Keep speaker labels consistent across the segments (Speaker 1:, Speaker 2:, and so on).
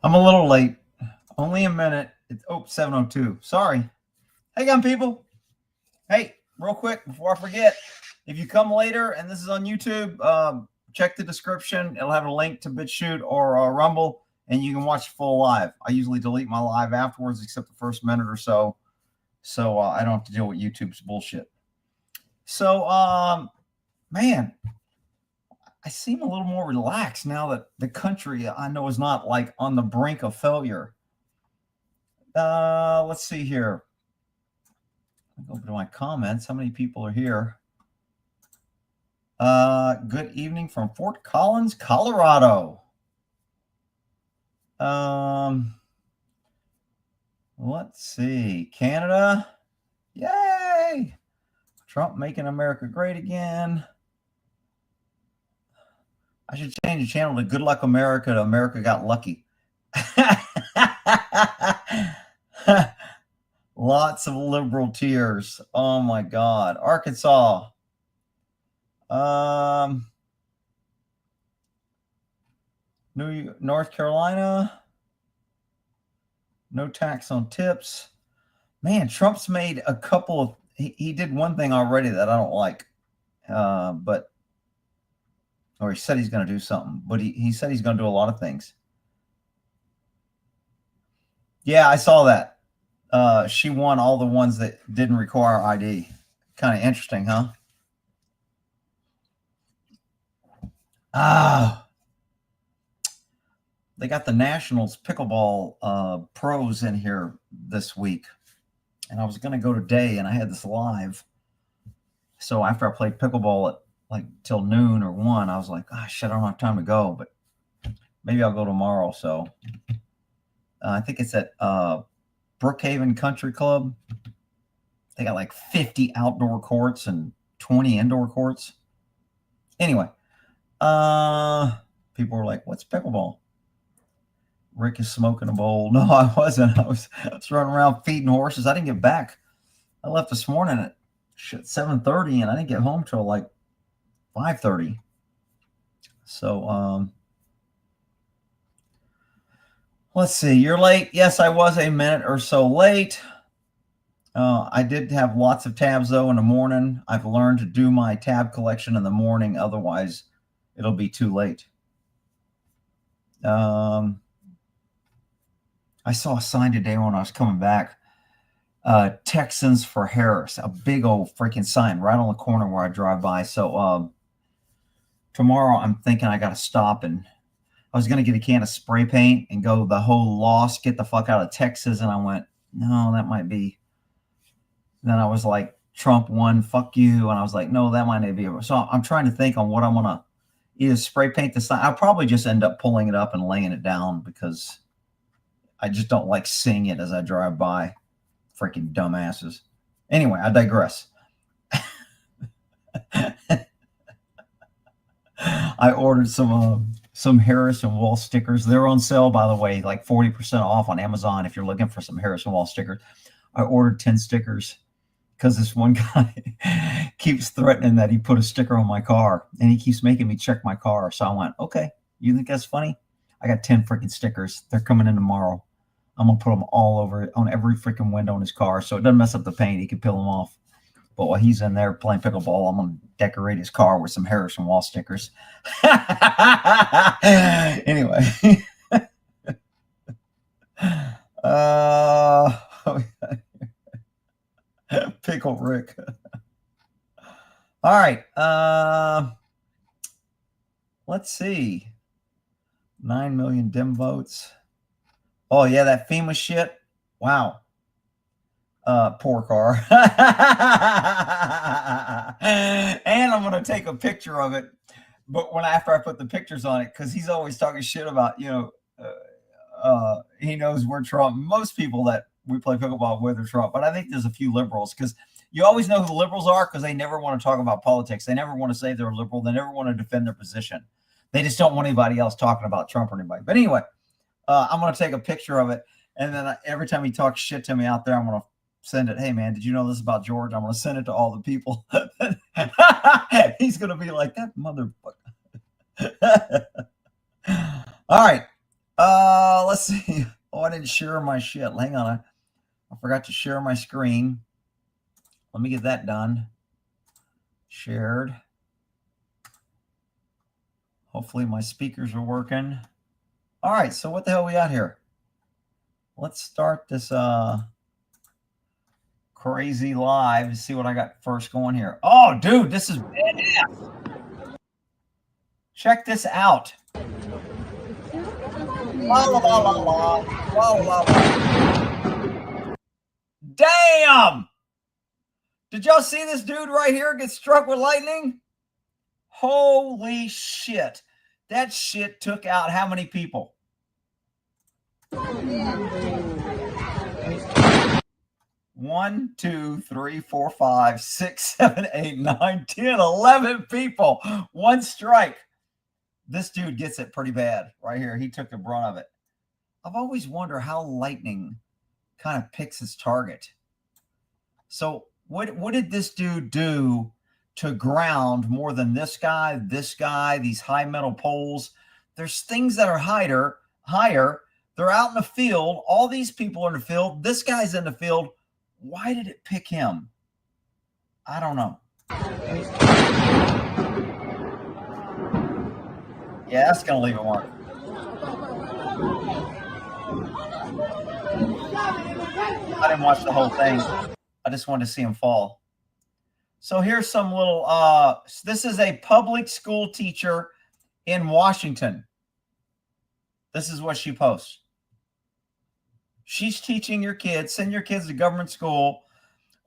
Speaker 1: I'm a little late. Only a minute. It's 7:02. Sorry. Hey, gun people. Hey, real quick before I forget, if you come later and this is on YouTube, check the description. It'll have a link to BitChute or Rumble, and you can watch full live. I usually delete my live afterwards, except the first minute or so, so I don't have to deal with YouTube's bullshit. So, man, I seem a little more relaxed now that the country I know is not like on the brink of failure. Let's see here. I'll go to my comments. How many people are here? Good evening from Fort Collins, Colorado. Let's see. Canada. Yay! Trump making America great again. I should change the channel to Good Luck America to America Got Lucky. Lots of liberal tears. Oh my God. Arkansas. North Carolina. No tax on tips. Man, Trump's made a couple of, he did one thing already that I don't like. Or he said he's going to do something, but he said he's going to do a lot of things. Yeah, I saw that. She won all the ones that didn't require ID. Kind of interesting, huh? They got the Nationals pickleball pros in here this week. And I was going to go today, and I had this live. So after I played pickleball at like till noon or 1, I was like, oh, shit, I don't have time to go. But maybe I'll go tomorrow. So I think it's at Brookhaven Country Club. They got like 50 outdoor courts and 20 indoor courts. Anyway, people were like, what's pickleball? Rick is smoking a bowl. No, I wasn't. I was running around feeding horses. I didn't get back. I left this morning at 7:30, and I didn't get home till like 5:30. So, let's see. You're late. Yes, I was a minute or so late. I did have lots of tabs, though, in the morning. I've learned to do my tab collection in the morning. Otherwise, it'll be too late. I saw a sign today when I was coming back. Texans for Harris. A big old freaking sign right on the corner where I drive by. So tomorrow I'm thinking I got to stop, and I was going to get a can of spray paint and go the whole loss, get the fuck out of Texas. And I went, no, that might be. Then I was like, Trump won, fuck you. And I was like, no, that might not be. So I'm trying to think on what I'm going to either spray paint the sign. I'll probably just end up pulling it up and laying it down because I just don't like seeing it as I drive by. Freaking dumbasses. Anyway, I digress. I ordered some Harrison Wall stickers. They're on sale, by the way, like 40% off on Amazon if you're looking for some Harrison Wall stickers. I ordered 10 stickers because this one guy keeps threatening that he put a sticker on my car, and he keeps making me check my car. So I went, okay, you think that's funny? I got 10 freaking stickers. They're coming in tomorrow. I'm going to put them all over on every freaking window in his car so it doesn't mess up the paint. He can peel them off. But while he's in there playing pickleball, I'm going to decorate his car with some Harrison Wall stickers. Anyway. Pickle Rick. All right. Let's see. 9 million dim votes. Oh, yeah, that FEMA shit. Wow. Poor car. And I'm going to take a picture of it. But after I put the pictures on it, because he's always talking shit about, he knows we're Trump. Most people that we play pickleball with are Trump. But I think there's a few liberals because you always know who the liberals are because they never want to talk about politics. They never want to say they're a liberal. They never want to defend their position. They just don't want anybody else talking about Trump or anybody. But anyway, I'm going to take a picture of it. And then every time he talks shit to me out there, I'm going to send it. Hey, man, did you know this about George? I'm going to send it to all the people. He's going to be like, that motherfucker. All right. let's see. Oh, I didn't share my shit. Hang on. I forgot to share my screen. Let me get that done. Shared. Hopefully my speakers are working. All right, so what the hell we got here? Let's start this crazy live and see what I got first going here. Oh, dude, this is badass. Check this out. La, la, la, la, la. La, la, la. Damn! Did y'all see this dude right here get struck with lightning? Holy shit. That shit took out how many people? 1, 2, 3, 4, 5, 6, 7, 8, 9, 10, 11 people. One strike. This dude gets it pretty bad right here. He took the brunt of it. I've always wondered how lightning kind of picks its target. So what did this dude do to ground more than this guy, these high metal poles? There's things that are higher. They're out in the field. All these people are in the field. This guy's in the field. Why did it pick him? I don't know. Yeah, that's going to leave a mark. I didn't watch the whole thing. I just wanted to see him fall. So here's some little, this is a public school teacher in Washington. This is what she posts. She's teaching your kids, send your kids to government school.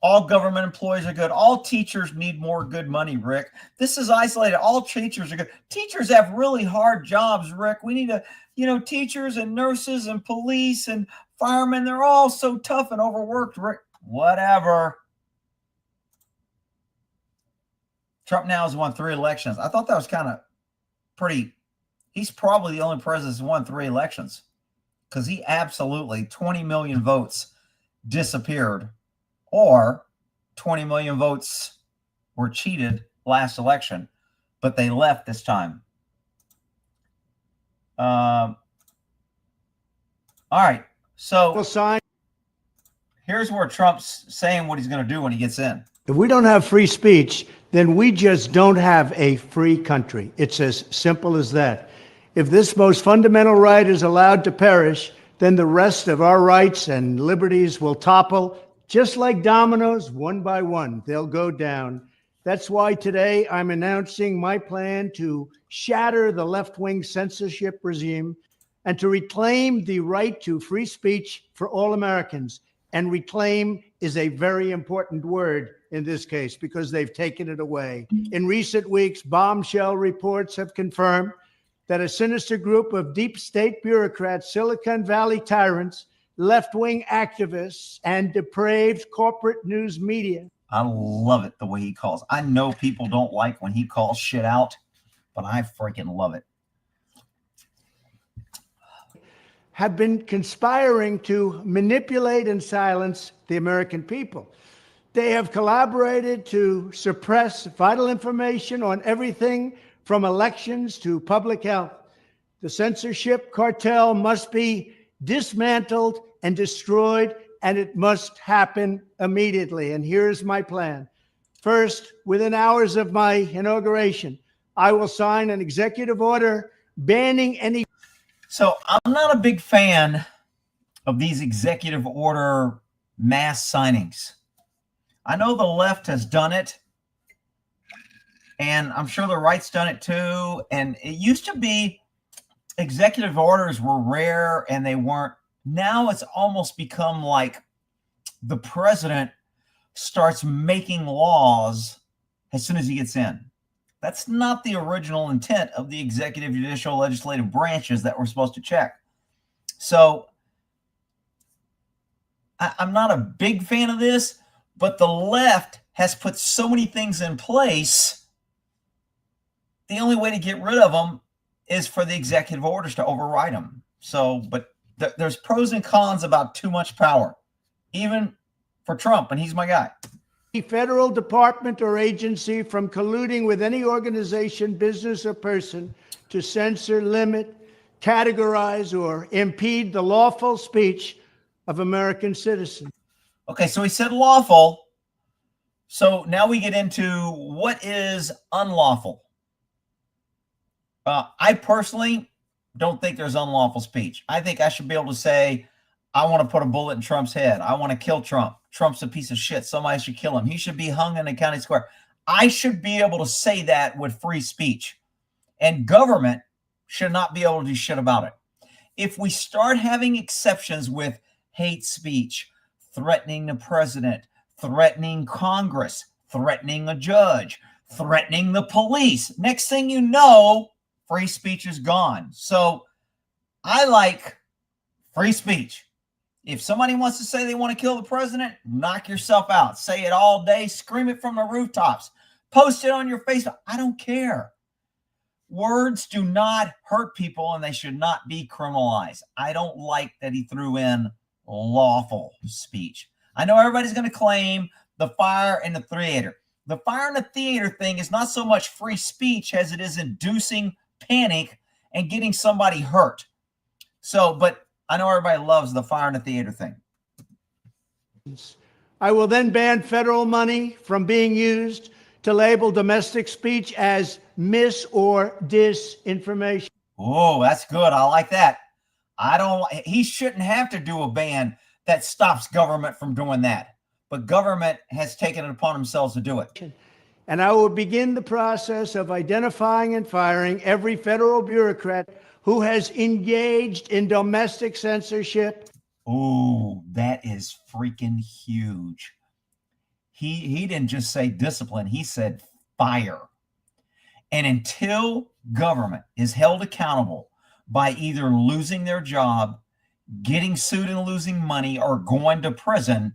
Speaker 1: All government employees are good. All teachers need more good money, Rick. This is isolated. All teachers are good. Teachers have really hard jobs, Rick. We need to, teachers and nurses and police and firemen, they're all so tough and overworked, Rick. Whatever. Trump now has won 3 elections. I thought that was kind of pretty. He's probably the only president who's won 3 elections because he absolutely 20 million votes disappeared, or 20 million votes were cheated last election, but they left this time. All right. So here's where Trump's saying what he's going to do when he gets in.
Speaker 2: If we don't have free speech, then we just don't have a free country. It's as simple as that. If this most fundamental right is allowed to perish, then the rest of our rights and liberties will topple, just like dominoes, one by one. They'll go down. That's why today I'm announcing my plan to shatter the left-wing censorship regime and to reclaim the right to free speech for all Americans. And reclaim is a very important word in this case because they've taken it away. In recent weeks, bombshell reports have confirmed that a sinister group of deep state bureaucrats, Silicon Valley tyrants, left-wing activists, and depraved corporate news media.
Speaker 1: I love it the way he calls. I know people don't like when he calls shit out, but I freaking love it.
Speaker 2: Have been conspiring to manipulate and silence the American people. They have collaborated to suppress vital information on everything from elections to public health. The censorship cartel must be dismantled and destroyed, and it must happen immediately. And here's my plan. First, within hours of my inauguration, I will sign an executive order banning any.
Speaker 1: So I'm not a big fan of these executive order mass signings. I know the left has done it, and I'm sure the right's done it too. And it used to be executive orders were rare and they weren't. Now it's almost become like the president starts making laws as soon as he gets in. That's not the original intent of the executive, judicial, legislative branches that we're supposed to check. So I'm not a big fan of this, but the left has put so many things in place. The only way to get rid of them is for the executive orders to override them. So, but there's pros and cons about too much power, even for Trump, and he's my guy.
Speaker 2: Federal department or agency from colluding with any organization, business, or person to censor, limit, categorize or impede the lawful speech of American citizens.
Speaker 1: Okay, so he said lawful. So now we get into what is unlawful. I personally don't think there's unlawful speech. I think I should be able to say, I want to put a bullet in Trump's head. I want to kill Trump. Trump's a piece of shit. Somebody should kill him. He should be hung in the county square. I should be able to say that with free speech. And government should not be able to do shit about it. If we start having exceptions with hate speech, threatening the president, threatening Congress, threatening a judge, threatening the police, next thing you know, free speech is gone. So I like free speech. If somebody wants to say they want to kill the president, knock yourself out. Say it all day. Scream it from the rooftops. Post it on your Facebook. I don't care. Words do not hurt people, and they should not be criminalized. I don't like that he threw in lawful speech. I know everybody's going to claim the fire in the theater. The fire in the theater thing is not so much free speech as it is inducing panic and getting somebody hurt. So, but I know everybody loves the fire in the theater thing.
Speaker 2: I will then ban federal money from being used to label domestic speech as mis or disinformation.
Speaker 1: Oh, that's good. I like that. He shouldn't have to do a ban that stops government from doing that. But government has taken it upon themselves to do it.
Speaker 2: And I will begin the process of identifying and firing every federal bureaucrat who has engaged in domestic censorship.
Speaker 1: Oh, that is freaking huge. He didn't just say discipline, he said fire. And until government is held accountable by either losing their job, getting sued and losing money, or going to prison,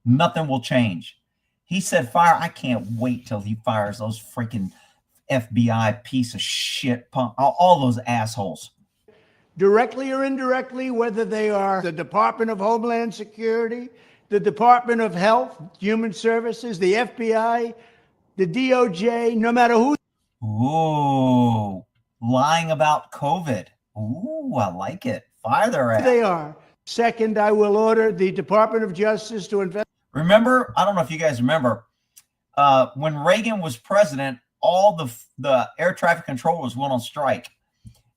Speaker 1: nothing will change. He said fire. I can't wait till he fires those freaking FBI piece of shit, all those assholes.
Speaker 2: Directly or indirectly, whether they are the Department of Homeland Security, the Department of Health, Human Services, the FBI, the DOJ, no matter who.
Speaker 1: Ooh, lying about COVID. Ooh, I like it. Fire their ass.
Speaker 2: They are. Second, I will order the Department of Justice to investigate.
Speaker 1: Remember, I don't know if you guys remember, when Reagan was president, all the air traffic controllers went on strike.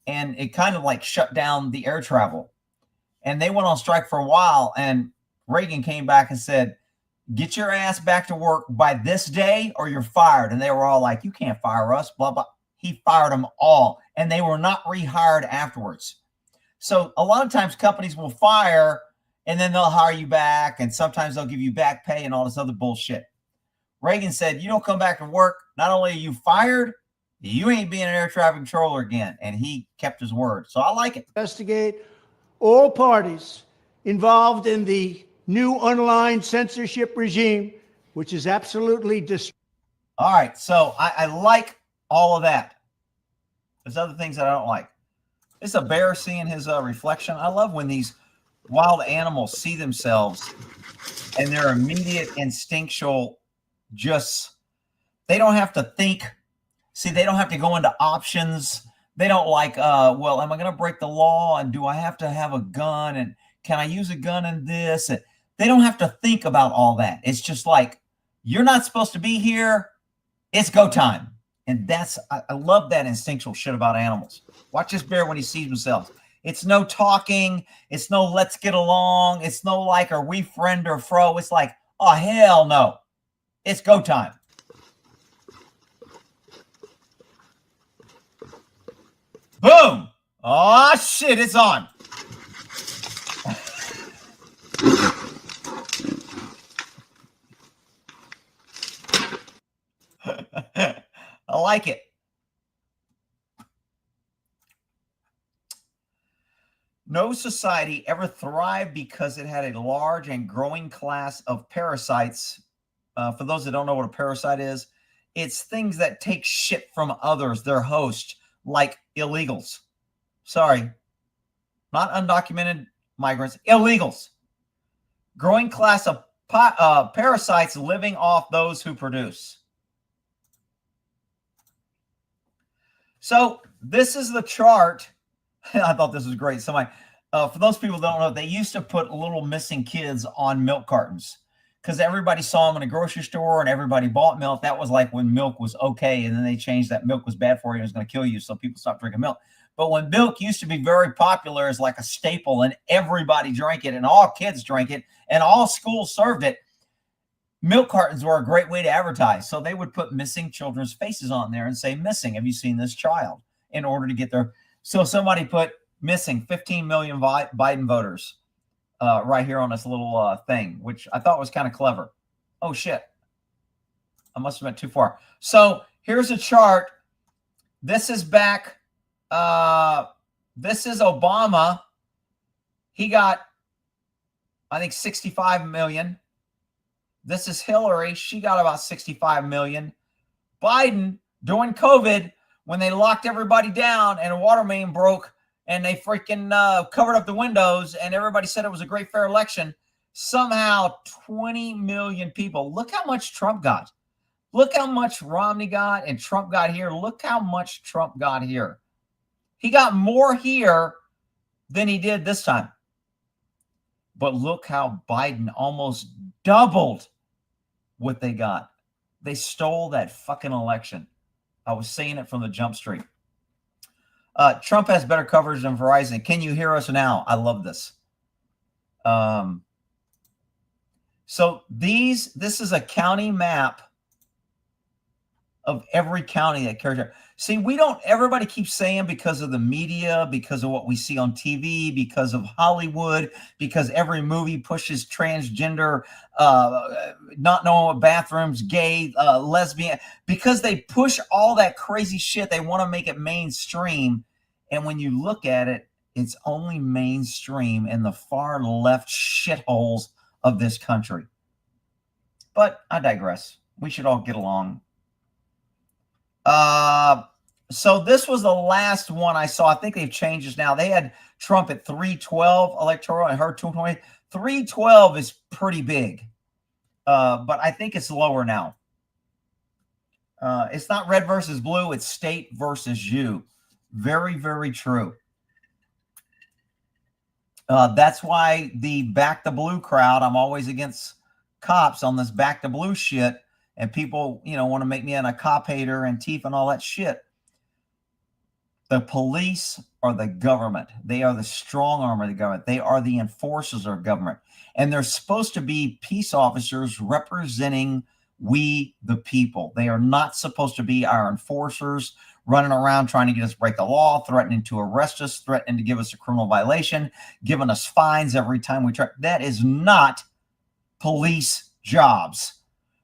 Speaker 1: And it kind of like shut down the air travel. And they went on strike for a while. And Reagan came back and said, get your ass back to work by this day or you're fired. And they were all like, you can't fire us, blah, blah. He fired them all. And they were not rehired afterwards. So a lot of times companies will fire and then they'll hire you back. And sometimes they'll give you back pay and all this other bullshit. Reagan said, you don't come back to work. Not only are you fired, you ain't being an air traffic controller again. And he kept his word. So I like it.
Speaker 2: Investigate all parties involved in the new online censorship regime, which is absolutely
Speaker 1: all right. So I like all of that. There's other things that I don't like. It's a bear seeing his reflection. I love when these wild animals see themselves and their immediate instinctual they don't have to think. See, they don't have to go into options. They don't like, well, am I going to break the law? And do I have to have a gun? And can I use a gun in this? And they don't have to think about all that. It's just like, you're not supposed to be here. It's go time. And I love that instinctual shit about animals. Watch this bear when he sees himself. It's no talking. It's no let's get along. It's no like, are we friend or fro? It's like, oh, hell no. It's go time. Boom. Oh, shit, it's on. I like it. No society ever thrived because it had a large and growing class of parasites. For those that don't know what a parasite is, it's things that take shit from others, their host, like illegals. Sorry, not undocumented migrants, illegals. Growing class of parasites living off those who produce. So this is the chart I thought this was great. Somebody, for those people who don't know, they used to put little missing kids on milk cartons because everybody saw them in a grocery store and everybody bought milk. That was like when milk was okay, and then they changed that milk was bad for you and it was going to kill you, so people stopped drinking milk. But when milk used to be very popular as like a staple and everybody drank it and all kids drank it and all schools served it, milk cartons were a great way to advertise. So they would put missing children's faces on there and say, missing, have you seen this child? In order to get their, so somebody put missing 15 million Biden voters right here on this little thing, which I thought was kind of clever. Oh, shit. I must have went too far. So here's a chart. This is back. This is Obama. He got, I think, 65 million. This is Hillary. She got about 65 million. Biden, during COVID, when they locked everybody down and a water main broke and they freaking covered up the windows and everybody said it was a great fair election, somehow 20 million people. Look how much Trump got. Look how much Romney got and Trump got here. Look how much Trump got here. He got more here than he did this time. But look how Biden almost doubled what they got. They stole that fucking election. I was saying it from the jump street. Trump has better coverage than Verizon. Can you hear us now? I love this. So this is a county map of every county that carries it. See, everybody keeps saying because of the media, because of what we see on TV, because of Hollywood, because every movie pushes transgender, not knowing what bathrooms, gay, lesbian, because they push all that crazy shit. They want to make it mainstream. And when you look at it, it's only mainstream in the far left shitholes of this country. But I digress. We should all get along. So this was the last one I saw. I think they've changed this now. They had Trump at 312 electoral and her 220. 312 is pretty big. But I think it's lower now. It's not red versus blue. It's state versus you. Very, very true. That's why the back the blue crowd, I'm always against cops on this back the blue shit. And people, want to make me a cop hater and Antifa and all that shit. The police are the government. They are the strong arm of the government. They are the enforcers of government. And they're supposed to be peace officers representing we, the people. They are not supposed to be our enforcers running around trying to get us to break the law, threatening to arrest us, threatening to give us a criminal violation, giving us fines every time we try. That is not police jobs.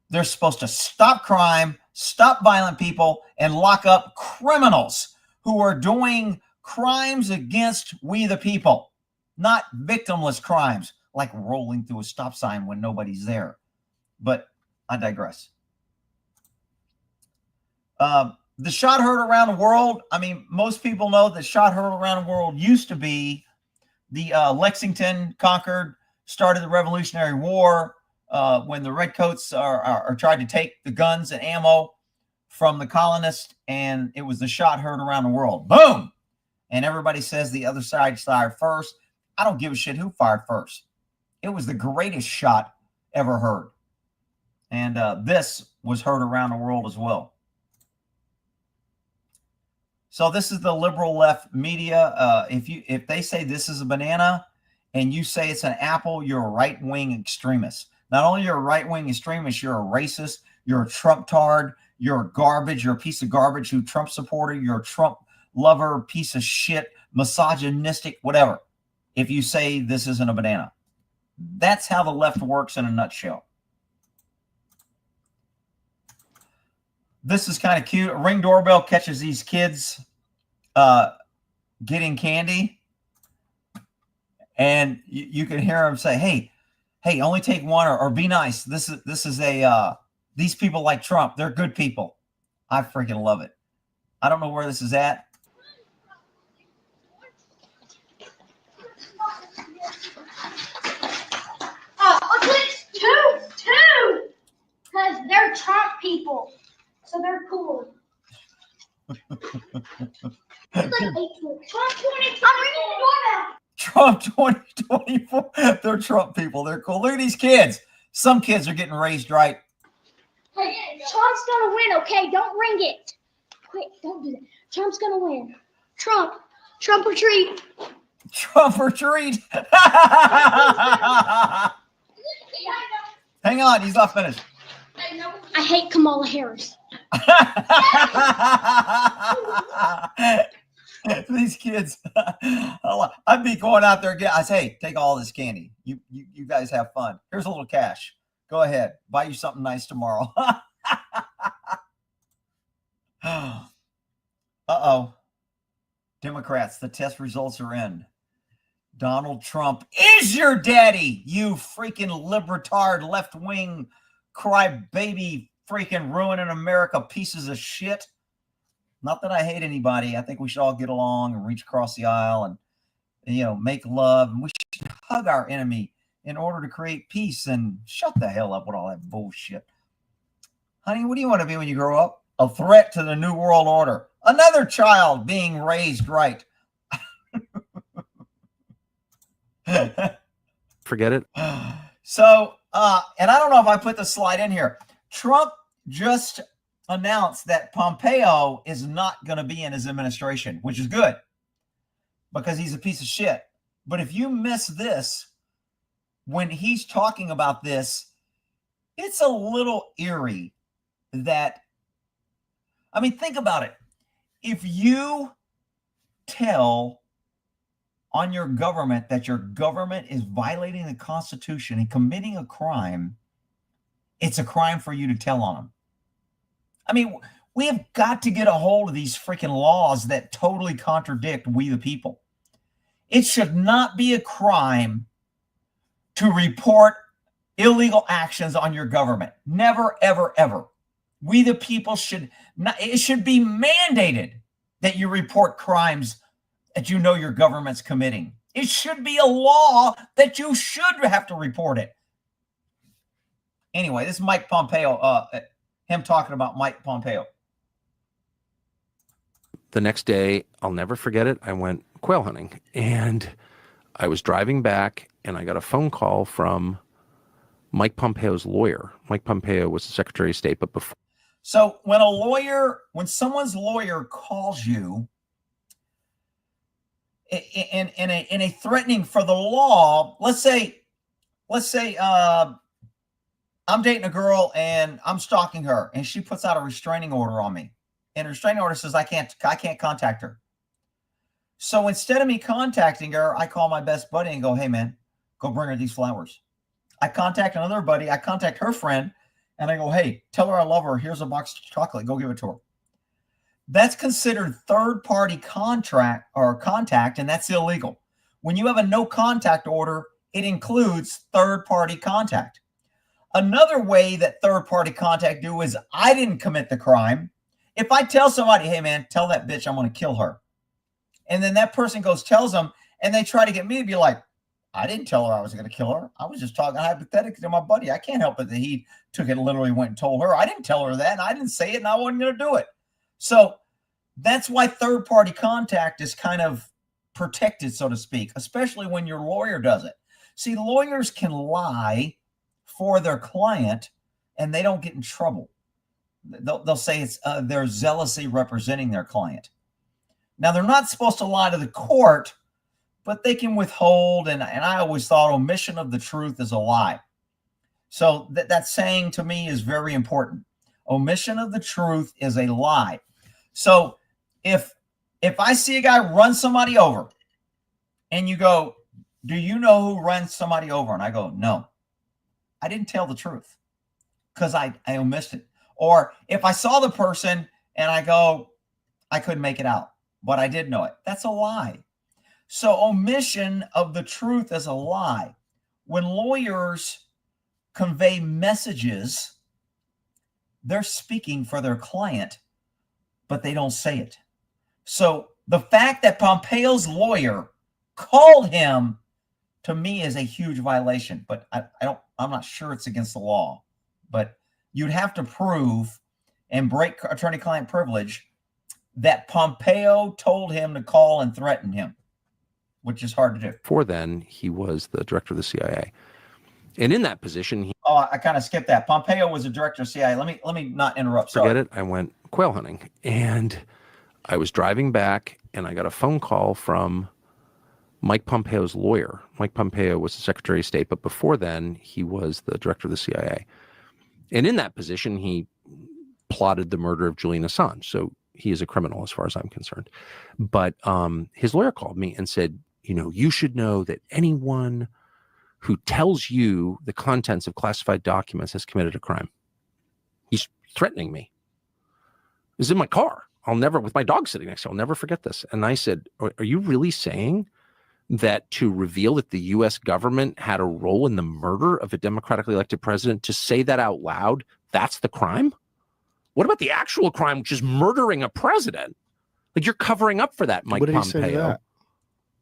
Speaker 1: They're supposed to stop crime, stop violent people, and lock up criminals who are doing crimes against we the people, not victimless crimes like rolling through a stop sign when nobody's there. But I digress. The shot heard around the world. I mean, most people know that shot heard around the world used to be the Lexington conquered, started the Revolutionary War. When the redcoats are tried to take the guns and ammo from the colonists, and it was the shot heard around the world. Boom! And everybody says the other side fired first. I don't give a shit who fired first. It was the greatest shot ever heard. And this was heard around the world as well. So this is the liberal left media. If they say this is a banana and you say it's an apple, you're a right-wing extremist. Not only you're a right-wing extremist, you're a racist, you're a Trump-tard, you're a garbage, you're a piece of garbage who Trump supporter, you're a Trump lover, piece of shit, misogynistic, whatever, if you say this isn't a banana. That's how the left works in a nutshell. This is kind of cute. A Ring doorbell catches these kids getting candy. And you can hear them say, hey, only take one or be nice. This is these people like Trump. They're good people. I freaking love it. I don't know where this is at.
Speaker 3: It's two, because they're Trump people, so they're cool. It's like 18. Trump 20. I'm ringing the doorbell.
Speaker 1: Trump 2024. They're Trump people. They're cool. Look at these kids. Some kids are getting raised right.
Speaker 3: Hey, Trump's gonna win, okay? Don't ring it. Quick, don't do that. Trump's gonna win. Trump retreat.
Speaker 1: Trump retreat. Hang on, he's not finished.
Speaker 3: I hate Kamala Harris.
Speaker 1: These kids. I'd be going out there again. I say, hey, take all this candy. You guys have fun. Here's a little cash. Go ahead. Buy you something nice tomorrow. Uh-oh. Democrats, the test results are in. Donald Trump is your daddy, you freaking libertard, left-wing, crybaby, freaking ruining America pieces of shit. Not that I hate anybody. I think we should all get along and reach across the aisle and, make love. And we should hug our enemy in order to create peace, and shut the hell up with all that bullshit. Honey, what do you want to be when you grow up? A threat to the New World Order. Another child being raised right.
Speaker 4: Forget it.
Speaker 1: So, and I don't know if I put the slide in here. Trump just announced that Pompeo is not going to be in his administration, which is good because he's a piece of shit. But if you miss this, when he's talking about this, it's a little eerie that, think about it. If you tell on your government that your government is violating the Constitution and committing a crime, it's a crime for you to tell on them. We have got to get a hold of these freaking laws that totally contradict we the people. It should not be a crime to report illegal actions on your government. Never, ever, ever. We the people should not, it should be mandated that you report crimes that you know your government's committing. It should be a law that you should have to report it. Anyway, this is Mike Pompeo, him talking about Mike Pompeo.
Speaker 4: The next day, I'll never forget it, I went quail hunting, and I was driving back, and I got a phone call from Mike Pompeo's lawyer. Mike Pompeo was the Secretary of State, but before.
Speaker 1: So when someone's lawyer calls you in a threatening for the law, let's say I'm dating a girl and I'm stalking her, and she puts out a restraining order on me, and a restraining order says I can't contact her. So instead of me contacting her, I call my best buddy and go, hey man, go bring her these flowers. I contact another buddy, I contact her friend, and I go, hey, tell her I love her. Here's a box of chocolate. Go give it to her. That's considered third-party contact, and that's illegal. When you have a no contact order, it includes third-party contact. Another way that third-party contact do is I didn't commit the crime. If I tell somebody, hey man, tell that bitch I'm going to kill her, and then that person goes tells them, and they try to get me to be like, I didn't tell her I was going to kill her. I was just talking hypothetically to my buddy. I can't help it that he took it and literally went and told her. I didn't tell her that, and I didn't say it, and I wasn't going to do it. So that's why third-party contact is kind of protected, so to speak, especially when your lawyer does it. See, lawyers can lie for their client, and they don't get in trouble. They'll say it's they're zealously representing their client. Now, they're not supposed to lie to the court, but they can withhold, and I always thought omission of the truth is a lie. So that saying to me is very important. Omission of the truth is a lie. So if I see a guy run somebody over, and you go, do you know who runs somebody over? And I go, no, I didn't tell the truth because I omitted it. Or if I saw the person and I go, I couldn't make it out, but I did know it. That's a lie. So omission of the truth is a lie. When lawyers convey messages, they're speaking for their client, but they don't say it. So the fact that Pompeo's lawyer called him, to me, is a huge violation. But I'm not sure it's against the law. But you'd have to prove and break attorney-client privilege that Pompeo told him to call and threaten him, which is hard to do.
Speaker 4: Before then, he was the director of the CIA. And in that position, he
Speaker 1: I kind of skipped that. Pompeo was a director of CIA. Let me not interrupt. Sorry.
Speaker 4: forget it. I went quail hunting, and I was driving back, and I got a phone call from Mike Pompeo's lawyer. Mike Pompeo was the Secretary of State, but before then, he was the director of the CIA. And in that position, he plotted the murder of Julian Assange. So he is a criminal as far as I'm concerned. But his lawyer called me and said, you should know that anyone who tells you the contents of classified documents has committed a crime. He's threatening me. It was in my car. With my dog sitting next to me, I'll never forget this. And I said, are you really saying that to reveal that the U.S. government had a role in the murder of a democratically elected president, to say that out loud, that's the crime? What about the actual crime, which is murdering a president? Like, you're covering up for that, Mike Pompeo.
Speaker 5: What did he say to that?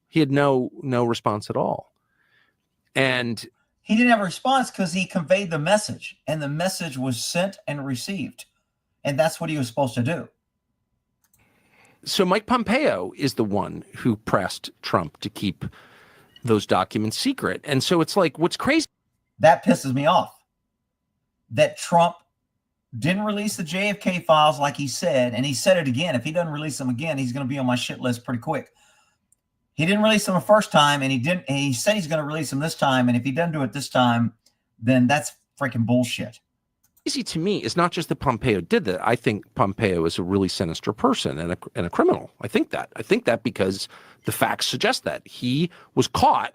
Speaker 4: He had no response at all. And
Speaker 1: he didn't have a response because he conveyed the message, and the message was sent and received. And that's what he was supposed to do.
Speaker 4: So Mike Pompeo is the one who pressed Trump to keep those documents secret. And so it's like, what's crazy?
Speaker 1: That pisses me off. That Trump didn't release the JFK files like he said, and he said it again. If he doesn't release them again, he's going to be on my shit list pretty quick. He didn't release them the first time, and he said he's going to release them this time, and if he doesn't do it this time, then that's freaking bullshit.
Speaker 4: Easy to me is not just that Pompeo did that. I think Pompeo is a really sinister person and a criminal. I think that because the facts suggest that. He was caught.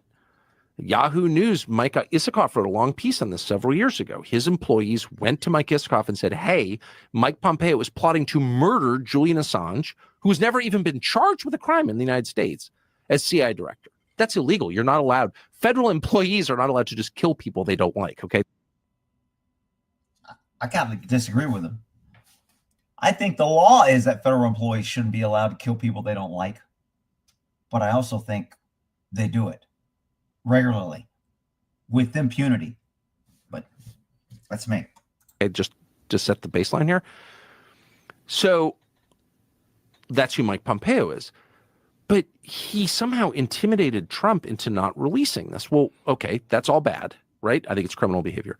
Speaker 4: Yahoo News, Mike Isikoff wrote a long piece on this several years ago. His employees went to Mike Isikoff and said, hey, Mike Pompeo is plotting to murder Julian Assange, who has never even been charged with a crime in the United States, as CIA director. That's illegal. You're not allowed. Federal employees are not allowed to just kill people they don't like, okay?
Speaker 1: I kind of disagree with him. I think the law is that federal employees shouldn't be allowed to kill people they don't like. But I also think they do it regularly with impunity. But that's me.
Speaker 4: Just to set the baseline here. So that's who Mike Pompeo is. But he somehow intimidated Trump into not releasing this. Well, okay, that's all bad, right? I think it's criminal behavior.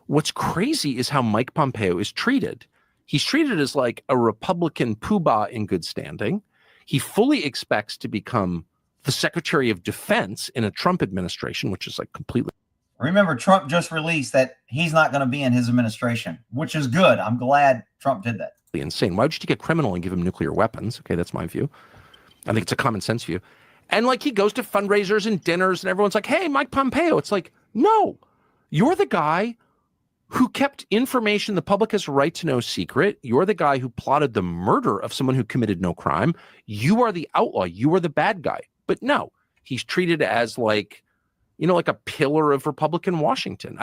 Speaker 4: What's crazy is how Mike Pompeo is treated. He's treated as like a Republican poobah in good standing. He fully expects to become the Secretary of Defense in a Trump administration, which is like completely.
Speaker 1: Remember, Trump just released that he's not going to be in his administration, which is good. I'm glad Trump did that.
Speaker 4: Insane. Why would you take a criminal and give him nuclear weapons? Okay, that's my view. I think it's a common sense view. And like he goes to fundraisers and dinners and everyone's like, hey, Mike Pompeo. It's like, no, you're the guy who kept information the public has a right to know secret. You're the guy who plotted the murder of someone who committed no crime. You are the outlaw. You are the bad guy. But no, he's treated as like, like a pillar of Republican Washington.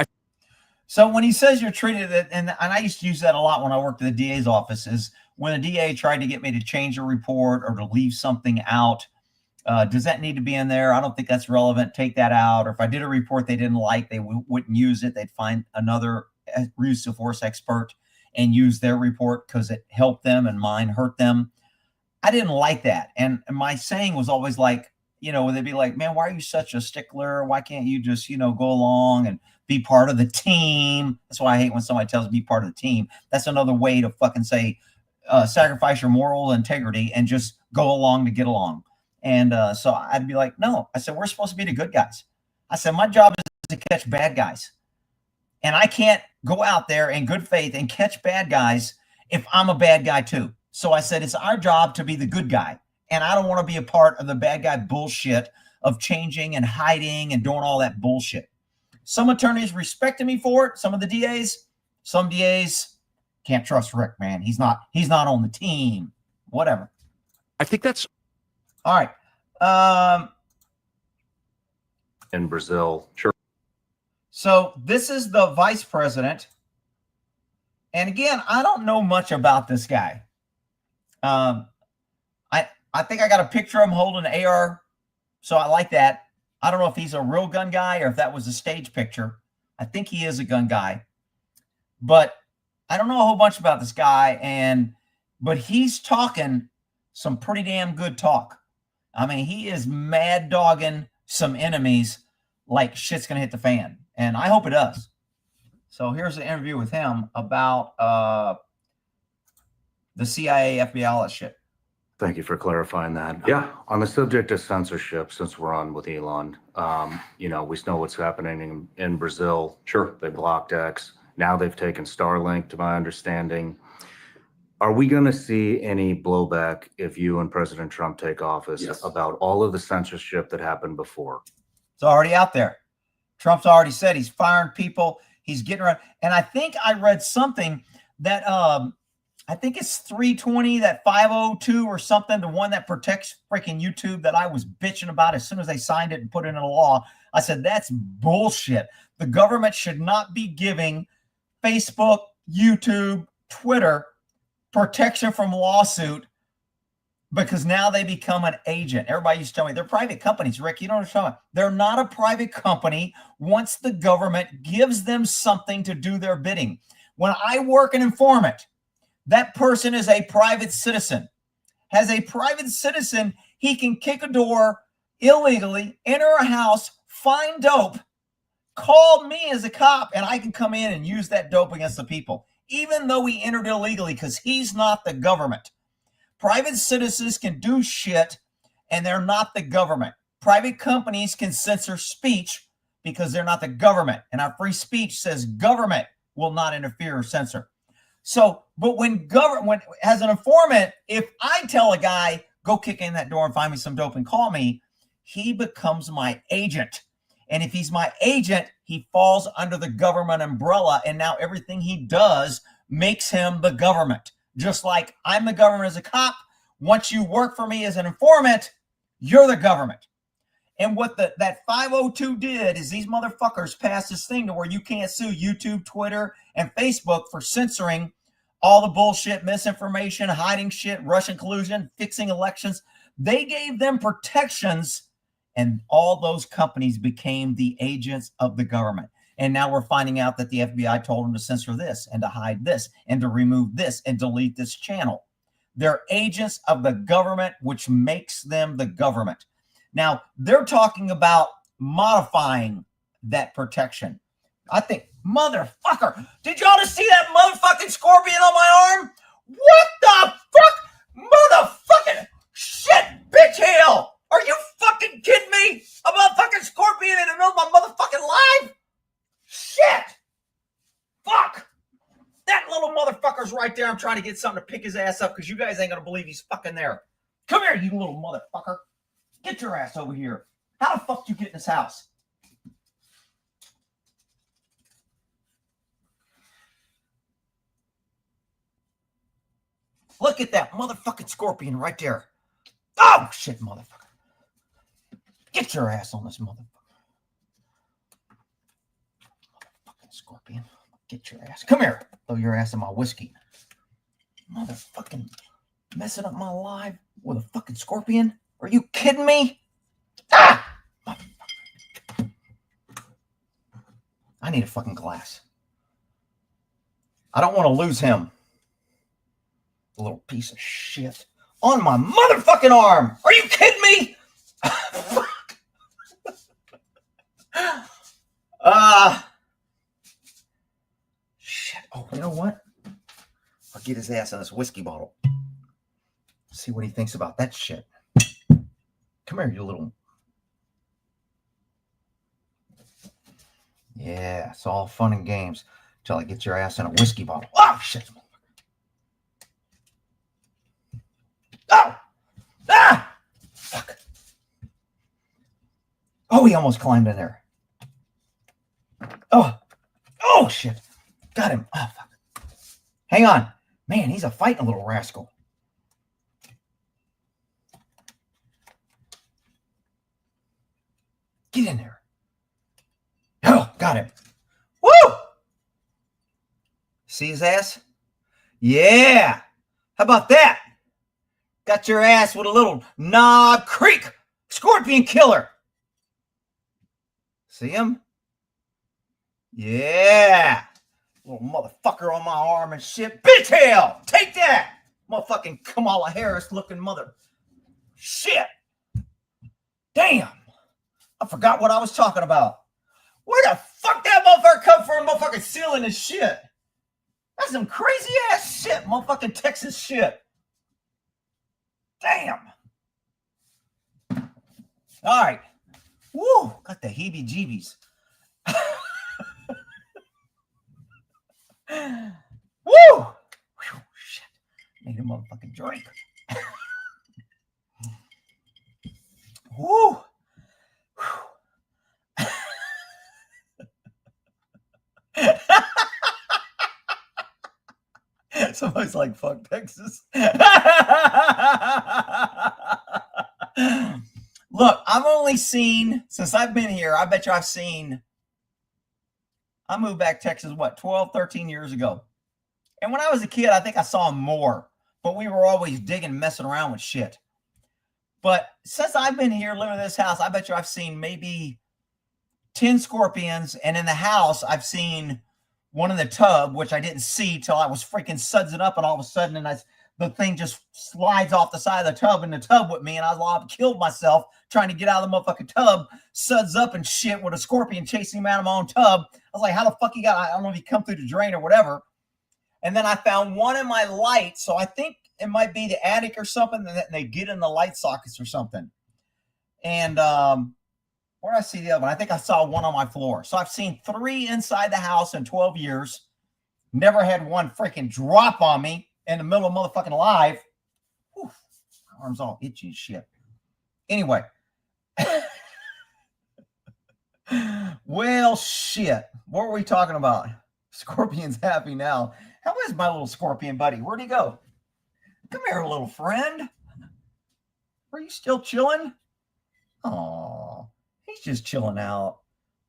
Speaker 1: So when he says you're treated, and I used to use that a lot when I worked at the DA's office, is when a DA tried to get me to change a report or to leave something out, does that need to be in there? I don't think that's relevant. Take that out. Or if I did a report they didn't like, they wouldn't use it. They'd find another use of force expert and use their report because it helped them and mine hurt them. I didn't like that. And my saying was always like, they'd be like, man, why are you such a stickler? Why can't you just, go along and be part of the team? That's why I hate when somebody tells me be part of the team. That's another way to fucking say, sacrifice your moral integrity and just go along to get along. And so I'd be like, no. I said, we're supposed to be the good guys. I said, my job is to catch bad guys. And I can't go out there in good faith and catch bad guys if I'm a bad guy too. So I said, it's our job to be the good guy. And I don't want to be a part of the bad guy bullshit of changing and hiding and doing all that bullshit. Some attorneys respected me for it. Some of the DAs, some DAs can't trust Rick, man. He's not on the team. Whatever.
Speaker 4: I think that's
Speaker 1: all right.
Speaker 6: In Brazil, sure.
Speaker 1: So this is the vice president. And again, I don't know much about this guy. I think I got a picture of him holding an AR. So I like that. I don't know if he's a real gun guy or if that was a stage picture. I think he is a gun guy. But I don't know a whole bunch about this guy. But he's talking some pretty damn good talk. I mean, he is mad dogging some enemies like shit's going to hit the fan. And I hope it does. So here's an interview with him about the CIA, FBI, all that shit.
Speaker 5: Thank you for clarifying that. Yeah, on the subject of censorship, since we're on with Elon, we know what's happening in Brazil.
Speaker 6: Sure.
Speaker 5: They blocked X. Now they've taken Starlink, to my understanding. Are we going to see any blowback if you and President Trump take office about all of the censorship that happened before?
Speaker 1: It's already out there. Trump's already said he's firing people. He's getting around. And I think I read something that I think it's 320, that 502 or something, the one that protects freaking YouTube that I was bitching about as soon as they signed it and put it in a law. I said, that's bullshit. The government should not be giving Facebook, YouTube, Twitter protection from lawsuit because now they become an agent. Everybody used to tell me they're private companies. Rick, you don't understand. They're not a private company once the government gives them something to do their bidding. When I work an informant, that person is a private citizen. As a private citizen, he can kick a door illegally, enter a house, find dope, call me as a cop, and I can come in and use that dope against the people, even though he entered illegally, because he's not the government. Private citizens can do shit, and they're not the government. Private companies can censor speech because they're not the government. And our free speech says government will not interfere or censor. So, but when as an informant, if I tell a guy, go kick in that door and find me some dope and call me, he becomes my agent. And if he's my agent, he falls under the government umbrella. And now everything he does makes him the government. Just like I'm the government as a cop. Once you work for me as an informant, you're the government. And what that 502 did is these motherfuckers passed this thing to where you can't sue YouTube, Twitter, and Facebook for censoring all the bullshit, misinformation, hiding shit, Russian collusion, fixing elections. They gave them protections, and all those companies became the agents of the government. And now we're finding out that the FBI told them to censor this and to hide this and to remove this and delete this channel. They're agents of the government, which makes them the government. Now, they're talking about modifying that protection. I think, motherfucker, did y'all just see that motherfucking scorpion on my arm? What the fuck? Motherfucking shit, bitch hell. Are you fucking kidding me? A motherfucking scorpion in the middle of my motherfucking life? Shit. Fuck. That little motherfucker's right there. I'm trying to get something to pick his ass up because you guys ain't going to believe he's fucking there. Come here, you little motherfucker. Get your ass over here. How the fuck did you get in this house? Look at that motherfucking scorpion right there. Oh, shit, motherfucker. Get your ass on this motherfucker. Motherfucking scorpion. Get your ass. Come here. Throw your ass in my whiskey. Motherfucking messing up my life with a fucking scorpion? Are you kidding me? Ah! I need a fucking glass. I don't want to lose him. A little piece of shit. On my motherfucking arm. Are you kidding me? Shit. Oh, you know what? I'll get his ass in this whiskey bottle. See what he thinks about that shit. Come here, you little. Yeah, it's all fun and games until I get your ass in a whiskey bottle. Oh, shit. Oh! Ah! Fuck. Oh, he almost climbed in there. Oh. Oh, shit. Got him. Oh, fuck. Hang on. Man, he's a fighting little rascal. Get in there. Oh, got him. Woo! See his ass? Yeah. How about that? Got your ass with a little Knob Creek scorpion killer. See him? Yeah. Little motherfucker on my arm and shit. Bitch hell. Take that. Motherfucking Kamala Harris looking mother. Shit. Damn. I forgot what I was talking about. Where the fuck that motherfucker come from? Motherfucking ceiling and shit. That's some crazy ass shit. Motherfucking Texas shit. Damn. All right. Woo. Got the heebie jeebies. Woo. Whew, shit. Need a motherfucking drink. Woo. Somebody's like, fuck Texas. Look, I've only seen, since I've been here, I bet you I've seen, I moved back to Texas, what, 12, 13 years ago. And when I was a kid, I think I saw more. But we were always digging, messing around with shit. But since I've been here living in this house, I bet you I've seen maybe 10 scorpions. And in the house, I've seen one in the tub, which I didn't see till I was freaking sudsing up. And all of a sudden, the thing just slides off the side of the tub in the tub with me. And I was like, I've killed myself trying to get out of the motherfucking tub, suds up and shit with a scorpion chasing him out of my own tub. I was like, how the fuck I don't know if he come through the drain or whatever. And then I found one in my light. So I think it might be the attic or something that they get in the light sockets or something. And where did I see the other one? I think I saw one on my floor. So I've seen 3 inside the house in 12 years. Never had one freaking drop on me in the middle of motherfucking live. Whew, my arm's all itchy and shit. Anyway. Well, shit. What were we talking about? Scorpion's happy now. How is my little scorpion buddy? Where'd he go? Come here, little friend. Are you still chilling? Oh, he's just chilling out.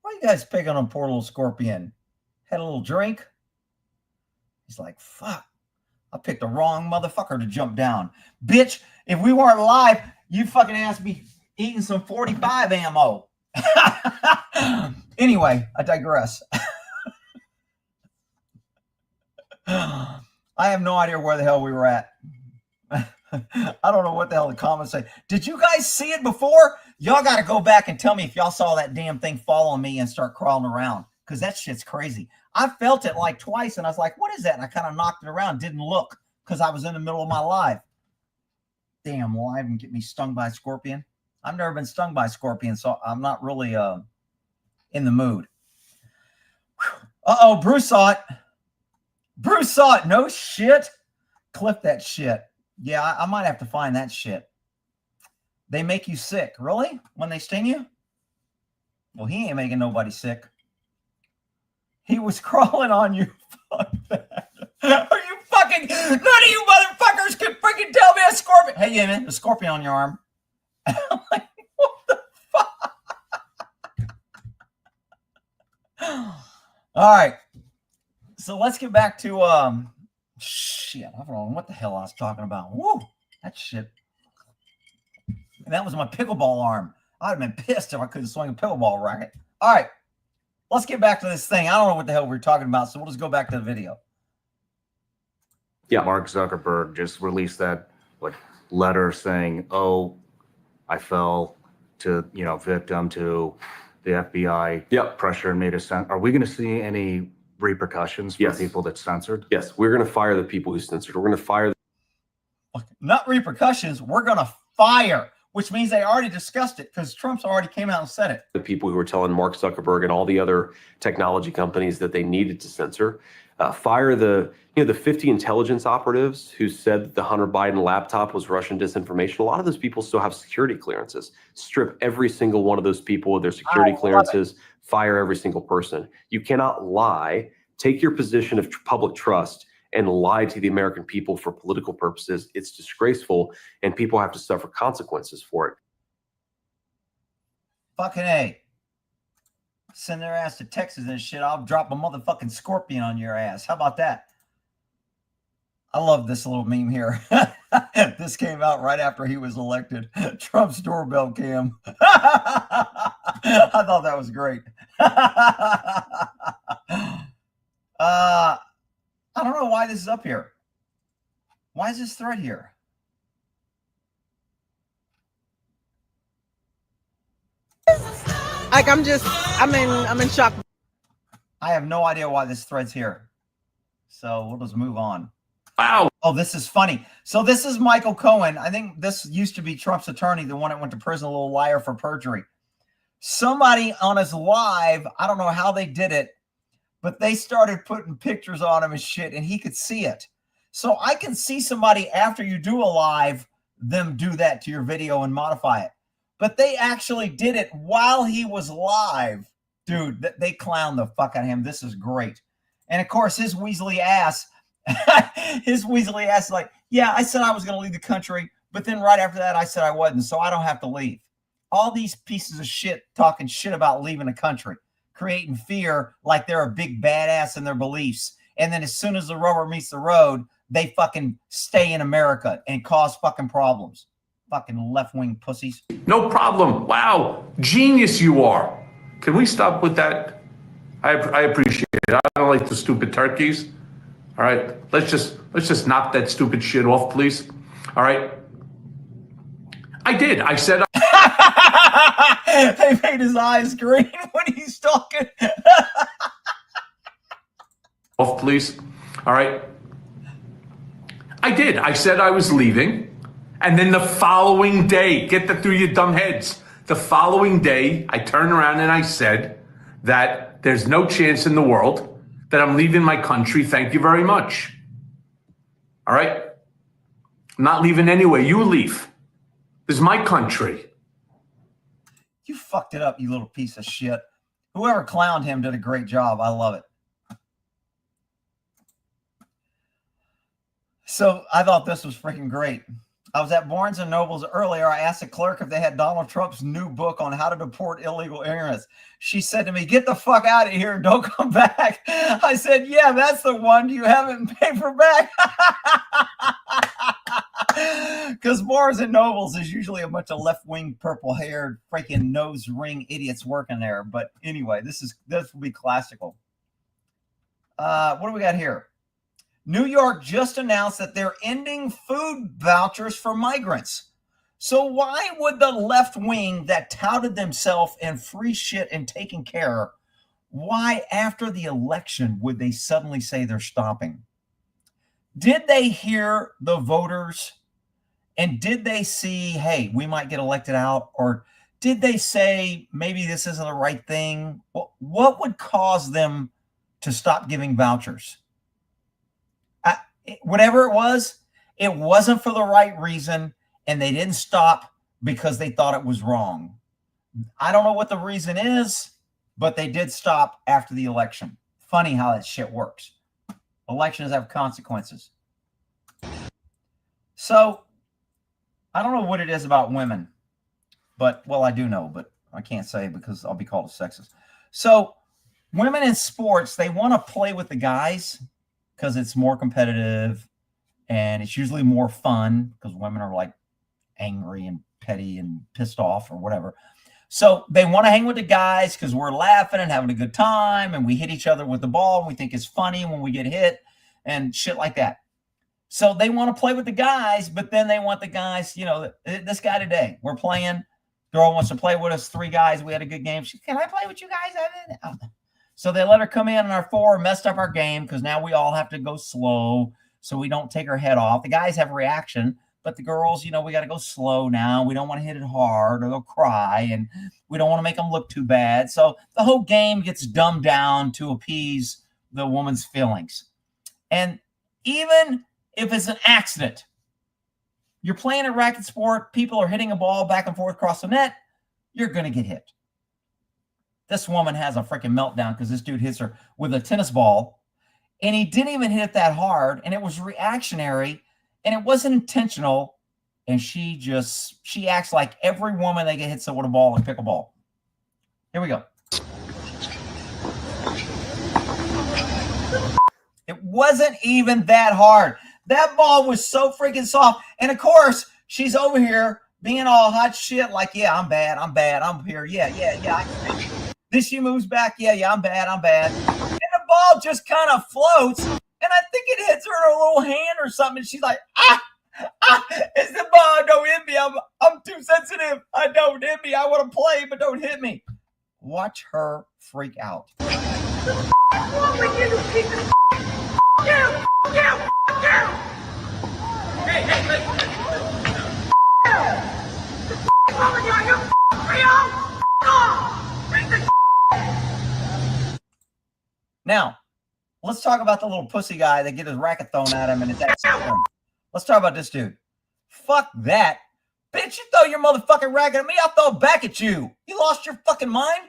Speaker 1: Why are you guys picking on poor little scorpion? Had a little drink? He's like, fuck. I picked the wrong motherfucker to jump down. Bitch, if we weren't live, you fucking asked me eating some 45 ammo. Anyway, I digress. I have no idea where the hell we were at. I don't know what the hell the comments say. Did you guys see it before? Y'all got to go back and tell me if y'all saw that damn thing following me and start crawling around, because that shit's crazy. I felt it like twice, and I was like, what is that? And I kind of knocked it around, didn't look, because I was in the middle of my live. Damn live and get me stung by a scorpion. I've never been stung by a scorpion, so I'm not really in the mood. Uh-oh, Bruce saw it. Bruce saw it. No shit. Clip that shit. Yeah, I might have to find that shit. They make you sick. Really? When they sting you? Well, he ain't making nobody sick. He was crawling on you. Fuck that. Are you fucking... None of you motherfuckers can freaking tell me a scorpion... Hey, yeah, man. A scorpion on your arm. I'm like, what the fuck? All right. So let's get back to... Shit, I don't know what the hell I was talking about. Woo, that shit. And that was my pickleball arm. I'd have been pissed if I couldn't swing a pickleball racket. All right, let's get back to this thing. I don't know what the hell we're talking about, so we'll just go back to the video.
Speaker 5: Yeah, Mark Zuckerberg just released that letter saying, "Oh, I fell to victim to the FBI pressure and made a sense." Are we going to see any repercussions for people that censored?
Speaker 6: Yes, we're going to fire the people who censored. We're going to fire.
Speaker 1: Not repercussions. We're going to fire, which means they already discussed it because Trump's already came out and said it.
Speaker 6: The people who were telling Mark Zuckerberg and all the other technology companies that they needed to censor. Fire the 50 intelligence operatives who said that the Hunter Biden laptop was Russian disinformation. A lot of those people still have security clearances. Strip every single one of those people of their security clearances. Fire every single person. You cannot lie, take your position of public trust and lie to the American people for political purposes. It's disgraceful, and people have to suffer consequences for it.
Speaker 1: Fucking A. Send their ass to Texas and shit. I'll drop a motherfucking scorpion on your ass. How about that? I love this little meme here. This came out right after he was elected. Trump's doorbell cam. I thought that was great. I don't know why this is up here. Why is this thread here?
Speaker 7: Like I'm in shock.
Speaker 1: I have no idea why this thread's here. So we'll just move on.
Speaker 6: Wow.
Speaker 1: Oh, this is funny. So this is Michael Cohen. I think this used to be Trump's attorney, the one that went to prison, a little liar for perjury. Somebody on his live, I don't know how they did it, but they started putting pictures on him and shit, and he could see it. So I can see somebody after you do a live, them do that to your video and modify it. But they actually did it while he was live. Dude, they clown the fuck out of him. This is great. And of course, his weaselly ass, like, yeah, I said I was going to leave the country, but then right after that, I said I wasn't, so I don't have to leave. All these pieces of shit talking shit about leaving the country, creating fear like they're a big badass in their beliefs. And then as soon as the rubber meets the road, they fucking stay in America and cause fucking problems. Fucking left-wing pussies.
Speaker 8: No problem. Wow. Genius you are. Can we stop with that? I appreciate it. I don't like the stupid turkeys. All right. Let's just knock that stupid shit off, please. All right. I did. I said
Speaker 1: They made his eyes green when he's talking.
Speaker 8: off, please. All right. I did. I said I was leaving. And then the following day, get that through your dumb heads. The following day, I turned around and I said that there's no chance in the world that I'm leaving my country. Thank you very much. All right? I'm not leaving anyway. You leave. This is my country.
Speaker 1: You fucked it up, you little piece of shit. Whoever clowned him did a great job. I love it. So I thought this was freaking great. I was at Barnes & Noble's earlier. I asked the clerk if they had Donald Trump's new book on how to deport illegal immigrants. She said to me, "Get the fuck out of here and don't come back." I said, "Yeah, that's the one. Do you have it in paperback?" Because Barnes & Noble's is usually a bunch of left-wing, purple-haired, freaking nose ring idiots working there. But anyway, this will be classical. What do we got here? New York just announced that they're ending food vouchers for migrants. So why would the left wing that touted themselves and free shit and taking care, why after the election would they suddenly say they're stopping? Did they hear the voters? And did they see, hey, we might get elected out? Or did they say, maybe this isn't the right thing? What would cause them to stop giving vouchers? Whatever it wasn't for the right reason, and they didn't stop because they thought it was wrong. I don't know what the reason is, but they did stop after the election. Funny how that shit works. Elections have consequences. So, I don't know what it is about women, but, well, I do know, but I can't say because I'll be called a sexist. So, women in sports, they want to play with the guys because it's more competitive and it's usually more fun because women are like angry and petty and pissed off or whatever. So they want to hang with the guys because we're laughing and having a good time and we hit each other with the ball and we think it's funny when we get hit and shit like that. So they want to play with the guys, but then they want the guys, you know, this guy today, we're playing, girl wants to play with us, 3 guys, we had a good game. She, "Can I play with you guys?" So they let her come in on our 4, messed up our game because now we all have to go slow so we don't take our head off. The guys have a reaction, but the girls, you know, we got to go slow now. We don't want to hit it hard or they'll cry, and we don't want to make them look too bad. So the whole game gets dumbed down to appease the woman's feelings. And even if it's an accident, you're playing a racket sport, people are hitting a ball back and forth across the net, you're going to get hit. This woman has a freaking meltdown because this dude hits her with a tennis ball, and he didn't even hit it that hard, and it was reactionary, and it wasn't intentional, and she acts like every woman that gets hit with a ball in pickleball. Here we go. It wasn't even that hard. That ball was so freaking soft, and of course, she's over here being all hot shit like, "Yeah, I'm bad, I'm here, yeah. Then she moves back, yeah, I'm bad. And the ball just kind of floats, and I think it hits her in her little hand or something. And she's like, it's the ball. Don't hit me. I'm too sensitive. Don't hit me. I want to play, but don't hit me. Watch her freak out. Now, let's talk about the little pussy guy that get his racket thrown at him and it's accident. Let's talk about this dude. Fuck that. Bitch, you throw your motherfucking racket at me, I'll throw it back at you. You lost your fucking mind?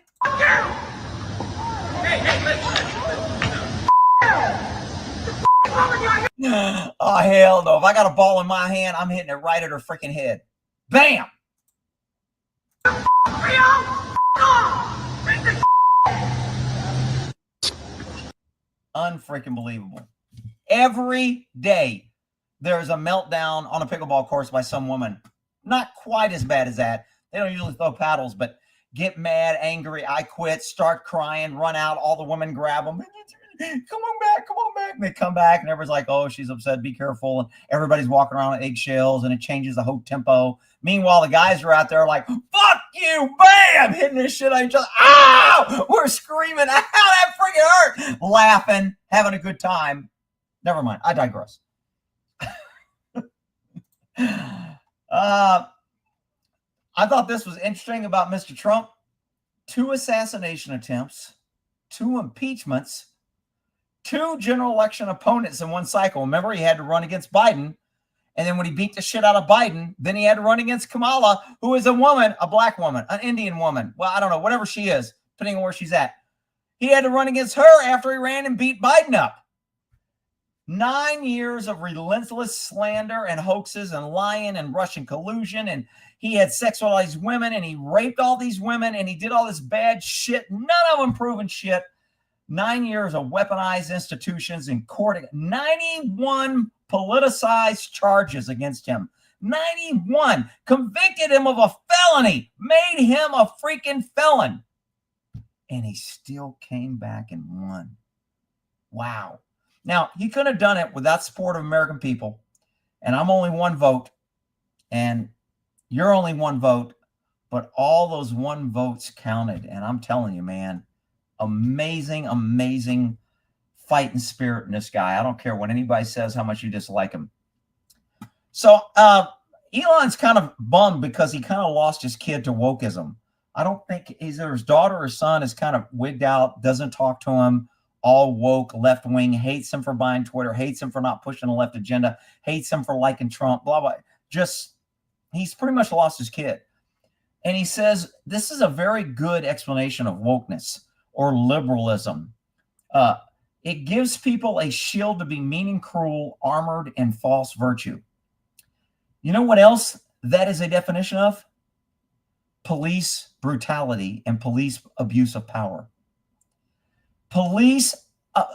Speaker 1: Oh, hell no. If I got a ball in my hand, I'm hitting it right at her freaking head. Bam! Unfreaking believable. Every day there's a meltdown on a pickleball course by some woman. Not quite as bad as that. They don't usually throw paddles, but get mad, angry, I quit, start crying, run out, all the women grab them. Come on back, come on back. And they come back and everybody's like, oh, she's upset, be careful. And everybody's walking around on eggshells and it changes the whole tempo. Meanwhile, the guys are out there like, fuck you, bam, hitting this shit on each other. Ow! We're screaming, ow, that freaking hurt. Laughing, having a good time. Never mind, I digress. I thought this was interesting about Mr. Trump. 2 assassination attempts, 2 impeachments, 2 general election opponents in one cycle. Remember, he had to run against Biden. And then when he beat the shit out of Biden, then he had to run against Kamala, who is a woman, a black woman, an Indian woman. Well, I don't know, whatever she is, depending on where she's at. He had to run against her after he ran and beat Biden up. 9 years of relentless slander and hoaxes and lying and Russian collusion. And he had sexualized women and he raped all these women and he did all this bad shit. None of them proven shit. 9 years of weaponized institutions in court. 91 politicized charges against him. 91 convicted him of a felony, made him a freaking felon. And he still came back and won. Wow. Now, he could have done it without support of American people. And I'm only 1 vote. And you're only 1 vote. But all those 1 votes counted. And I'm telling you, man, amazing, amazing fighting spirit in this guy. I don't care what anybody says, how much you dislike him. So Elon's kind of bummed because he kind of lost his kid to wokeism. I don't think either his daughter or son is kind of wigged out, doesn't talk to him, all woke, left wing, hates him for buying Twitter, hates him for not pushing the left agenda, hates him for liking Trump, blah, blah. Just, he's pretty much lost his kid. And he says, this is a very good explanation of wokeness or liberalism. It gives people a shield to be mean and cruel, armored, and false virtue. You know what else that is a definition of? Police brutality and police abuse of power. Police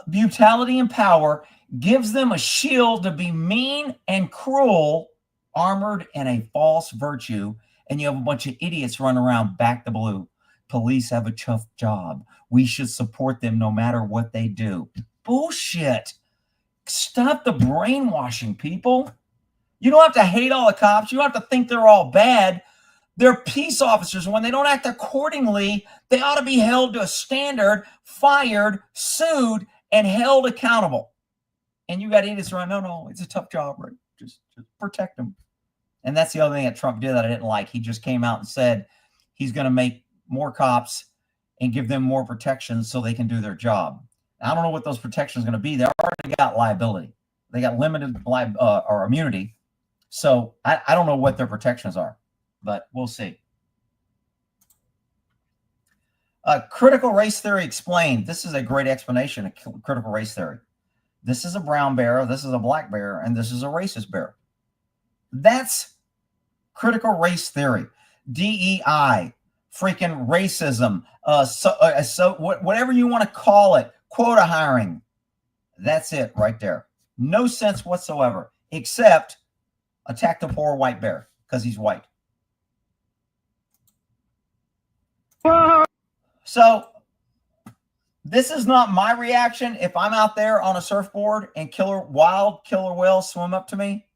Speaker 1: brutality and power gives them a shield to be mean and cruel, armored, and a false virtue. And you have a bunch of idiots running around back the blue. Police have a tough job. We should support them no matter what they do. Bullshit. Stop the brainwashing, people. You don't have to hate all the cops. You don't have to think they're all bad. They're peace officers. When they don't act accordingly, they ought to be held to a standard, fired, sued, and held accountable. And you got idiots around, no, it's a tough job, right? Just protect them. And that's the other thing that Trump did that I didn't like. He just came out and said he's going to make more cops and give them more protections so they can do their job. I don't know what those protections are going to be. They already got liability. They got limited or immunity. So I don't know what their protections are, but we'll see. Critical race theory explained. This is a great explanation of critical race theory. This is a brown bear, this is a black bear, and this is a racist bear. That's critical race theory. DEI, freaking racism, whatever you want to call it, quota hiring. That's it right there. No sense whatsoever, except attack the poor white bear because he's white. So This is not my reaction if I'm out there on a surfboard and wild killer whales swim up to me.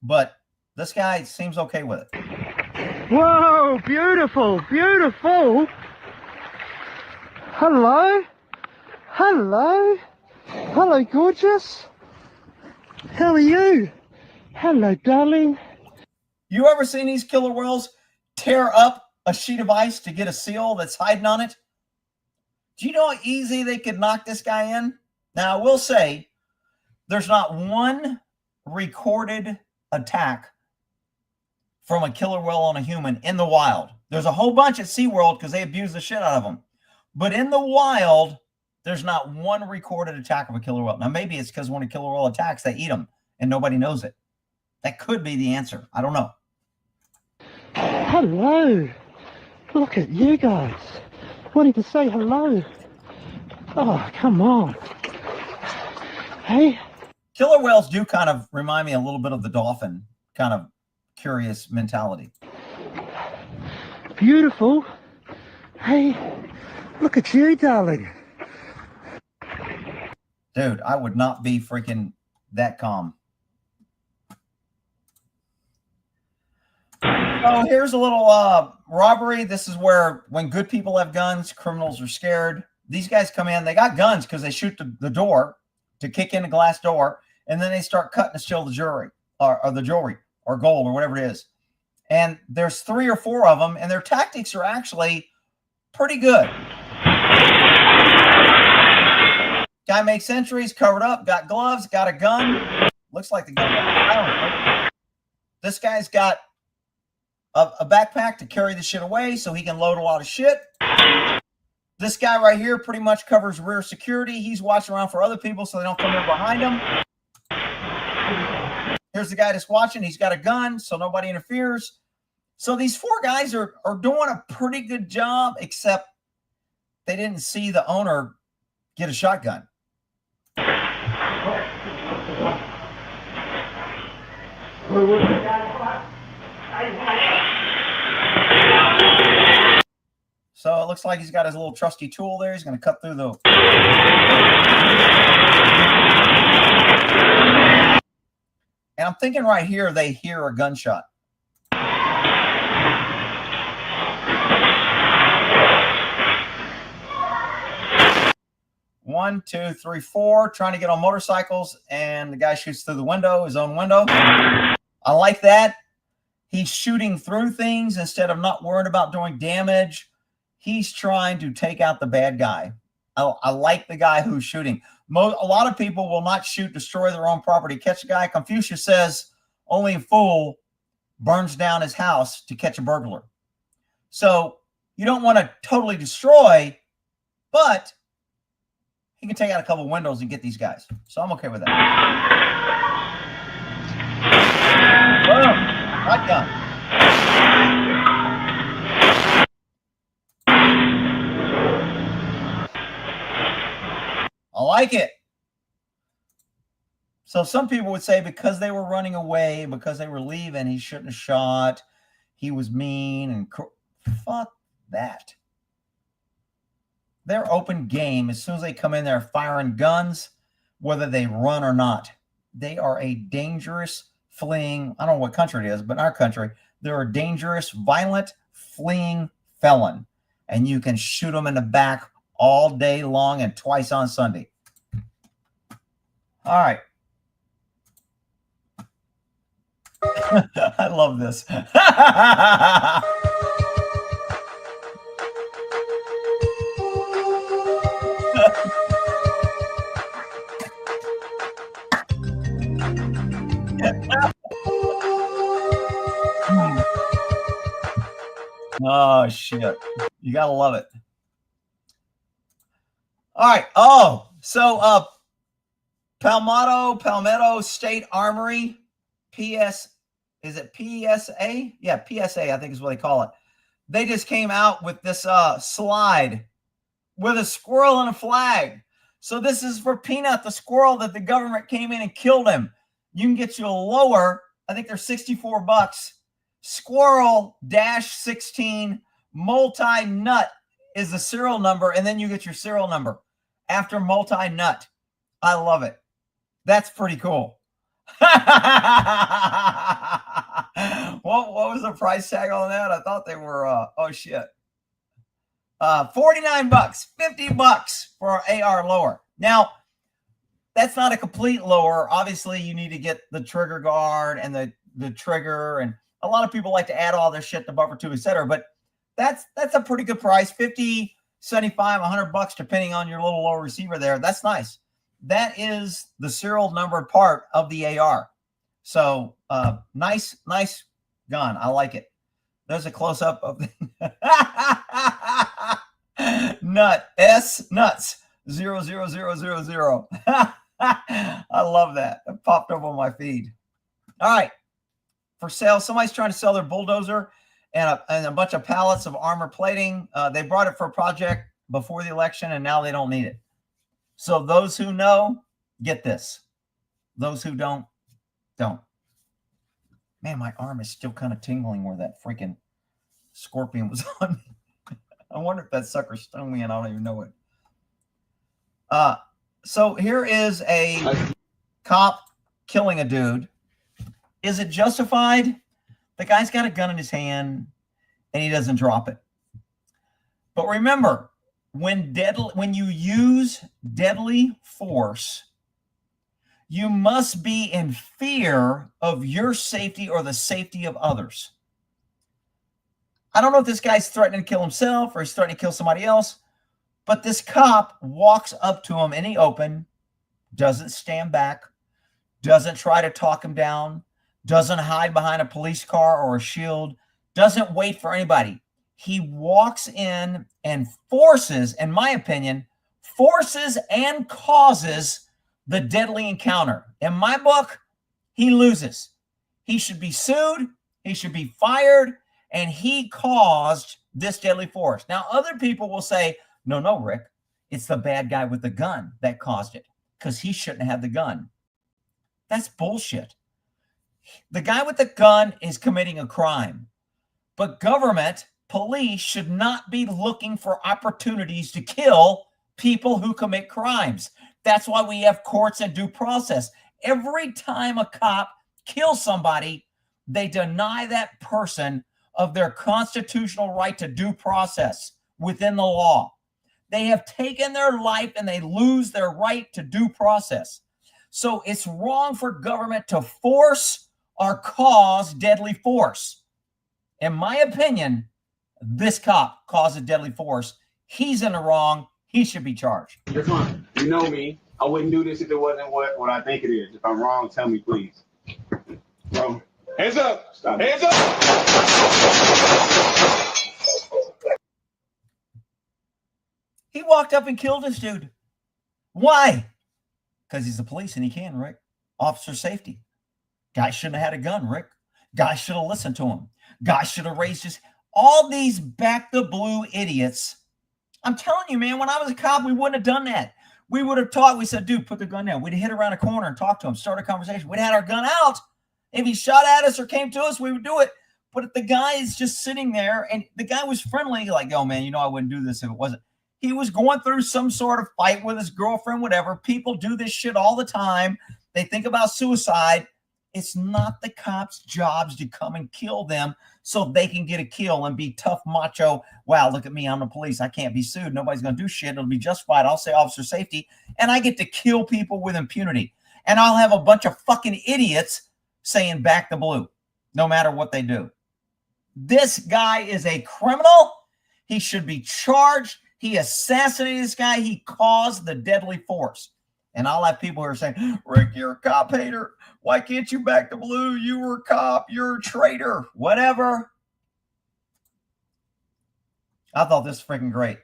Speaker 1: But this guy seems okay with it.
Speaker 2: Whoa, beautiful, beautiful. Hello. Hello. Hello, gorgeous. How are you? Hello, darling.
Speaker 1: You ever seen these killer whales tear up a sheet of ice to get a seal that's hiding on it? Do you know how easy they could knock this guy in? Now, I will say there's not one recorded attack from a killer whale on a human in the wild. There's a whole bunch at SeaWorld because they abuse the shit out of them. But in the wild, there's not one recorded attack of a killer whale. Now, maybe it's because when a killer whale attacks, they eat them and nobody knows it. That could be the answer. I don't know.
Speaker 2: Hello. Look at you guys. Wanting to say hello. Oh, come on. Hey.
Speaker 1: Killer whales do kind of remind me a little bit of the dolphin, kind of curious mentality.
Speaker 2: Beautiful. Hey, look at you, darling.
Speaker 1: Dude, I would not be freaking that calm. So here's a little robbery. This is where when good people have guns, criminals are scared. These guys come in. They got guns because they shoot the door to kick in the glass door, and then they start cutting to steal the jewelry or the jewelry or gold or whatever it is. And there's 3 or 4 of them, and their tactics are actually pretty good. Guy makes entries, covered up, got gloves, got a gun. Looks like the gun. This guy's got a backpack to carry the shit away so he can load a lot of shit. This guy right here pretty much covers rear security. He's watching around for other people so they don't come in behind him. Here's the guy that's watching. He's got a gun so nobody interferes. So these 4 guys are doing a pretty good job, except they didn't see the owner get a shotgun. So it looks like he's got his little trusty tool there. He's going to cut through the... And I'm thinking right here, they hear a gunshot. One, two, three, 4, trying to get on motorcycles, and the guy shoots through the window, his own window. I like that. He's shooting through things instead of not worrying about doing damage. He's trying to take out the bad guy. I like the guy who's shooting. A lot of people will not shoot, destroy their own property, catch a guy. Confucius says only a fool burns down his house to catch a burglar. So you don't want to totally destroy, but he can take out a couple windows and get these guys. So I'm okay with that. Boom. Right gun. I like it. So some people would say because they were running away, because they were leaving, he shouldn't have shot. He was mean and fuck that. They're open game. As soon as they come in there firing guns, whether they run or not, they are a dangerous fleeing. I don't know what country it is, but in our country, they're a dangerous, violent, fleeing felon. And you can shoot them in the back all day long and twice on Sunday. All right. I love this. Oh, shit. You got to love it. All right. Oh, so Palmetto State Armory, is it PSA? Yeah, PSA, I think is what they call it. They just came out with this slide with a squirrel and a flag. So this is for Peanut, the squirrel that the government came in and killed him. You can get you a lower, I think they're $64. Squirrel -16 multi-nut is the serial number, and then you get your serial number after multi-nut. I love it. That's pretty cool. What was the price tag on that? I thought they were, oh shit. $49, $50 for an AR lower. Now, that's not a complete lower. Obviously, you need to get the trigger guard and the trigger, and a lot of people like to add all their shit to buffer tube, etc. But that's a pretty good price. 50, 75, $100, depending on your little low receiver there. That's nice. That is the serial numbered part of the AR. So nice gun. I like it. There's a close up of the nut nuts 00000. I love that. It popped up on my feed. All right, for sale. Somebody's trying to sell their bulldozer and a bunch of pallets of armor plating. They brought it for a project before the election, and now they don't need it. So those who know, get this. Those who don't. Man, my arm is still kind of tingling where that freaking scorpion was on me. I wonder if that sucker stung me and I don't even know it. So here is a cop killing a dude. Is it justified? The guy's got a gun in his hand and he doesn't drop it. But remember, when you use deadly force, you must be in fear of your safety or the safety of others. I don't know if this guy's threatening to kill himself or he's threatening to kill somebody else, but this cop walks up to him in the open, doesn't stand back, doesn't try to talk him down, doesn't hide behind a police car or a shield, doesn't wait for anybody. He walks in and forces, in my opinion, forces and causes the deadly encounter. In my book, he loses. He should be sued. He should be fired. And he caused this deadly force. Now, other people will say, no, Rick, it's the bad guy with the gun that caused it because he shouldn't have the gun. That's bullshit. The guy with the gun is committing a crime. But government, police should not be looking for opportunities to kill people who commit crimes. That's why we have courts and due process. Every time a cop kills somebody, they deny that person of their constitutional right to due process within the law. They have taken their life and they lose their right to due process. So it's wrong for government to force or cause deadly force. In my opinion, this cop caused a deadly force. He's in the wrong. He should be charged.
Speaker 9: You're fine. You know me. I wouldn't do this if it wasn't what I think it is. If I'm wrong, tell me, please. Bro, hands up. Stop. Hands up.
Speaker 1: He walked up and killed this dude. Why? Because he's the police and he can, Rick. Officer safety. Guy shouldn't have had a gun, Rick. Guy should have listened to him. Guy should have raised his... All these back the blue idiots. I'm telling you, man, when I was a cop, we wouldn't have done that. We would have talked. We said, dude, put the gun down. We'd hit around a corner and talk to him, start a conversation. We'd had our gun out. If he shot at us or came to us, we would do it. But if the guy is just sitting there and the guy was friendly, like, oh, man, you know, I wouldn't do this if it wasn't. He was going through some sort of fight with his girlfriend, whatever. People do this shit all the time. They think about suicide. It's not the cops' jobs to come and kill them so they can get a kill and be tough, macho. Wow, look at me. I'm the police. I can't be sued. Nobody's going to do shit. It'll be justified. I'll say officer safety, and I get to kill people with impunity. And I'll have a bunch of fucking idiots saying back the blue, no matter what they do. This guy is a criminal. He should be charged. He assassinated this guy. He caused the deadly force. And I'll have people who are saying, Rick, you're a cop hater. Why can't you back the blue? You were a cop. You're a traitor. Whatever. I thought this was freaking great.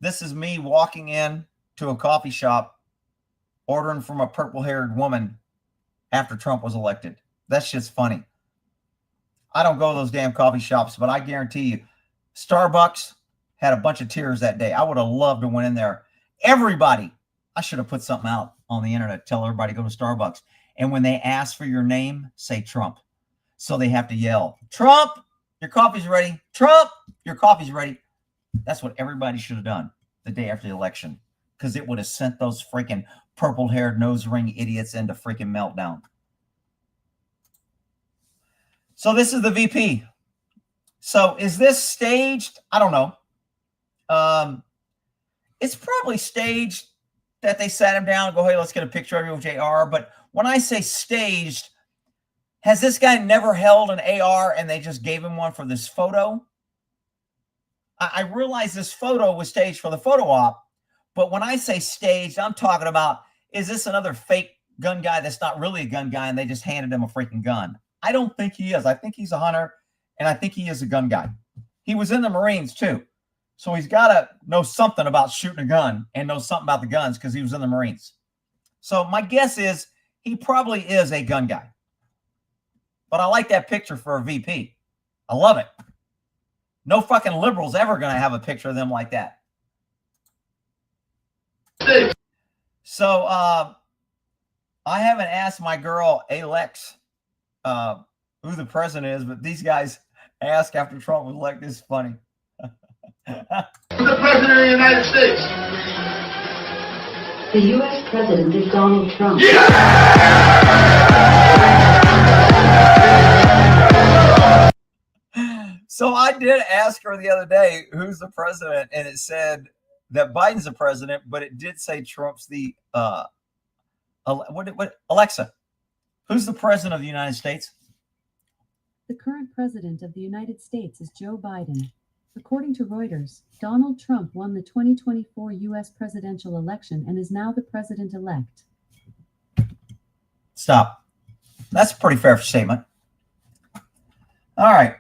Speaker 1: This is me walking in to a coffee shop, ordering from a purple-haired woman after Trump was elected. That shit's funny. I don't go to those damn coffee shops, but I guarantee you, Starbucks had a bunch of tears that day. I would have loved to went in there. Everybody. I should have put something out on the internet, tell everybody to go to Starbucks. And when they ask for your name, say Trump. So they have to yell, Trump, your coffee's ready. Trump, your coffee's ready. That's what everybody should have done the day after the election, because it would have sent those freaking purple-haired nose ring idiots into freaking meltdown. So this is the VP. So is this staged? I don't know. It's probably staged that they sat him down and go, hey, let's get a picture of you with JR. But when I say staged, has this guy never held an AR and they just gave him one for this photo? I realize this photo was staged for the photo op, but when I say staged, I'm talking about, is this another fake gun guy that's not really a gun guy and they just handed him a freaking gun? I don't think he is. I think he's a hunter, and I think he is a gun guy. He was in the Marines too. So he's got to know something about shooting a gun and know something about the guns because he was in the Marines. So my guess is he probably is a gun guy. But I like that picture for a VP. I love it. No fucking liberal's ever going to have a picture of them like that. So I haven't asked my girl, Alex, who the president is, but these guys ask after Trump was elected. It's funny.
Speaker 10: Who's the president of the United States?
Speaker 11: The U.S. president is Donald Trump.
Speaker 1: So I did ask her the other day, who's the president? And it said that Biden's the president, but it did say Trump's the, Alexa, who's the president of the United States?
Speaker 12: The current president of the United States is Joe Biden. According to Reuters, Donald Trump won the 2024 U.S. presidential election and is now the president-elect.
Speaker 1: Stop. That's a pretty fair statement. All right.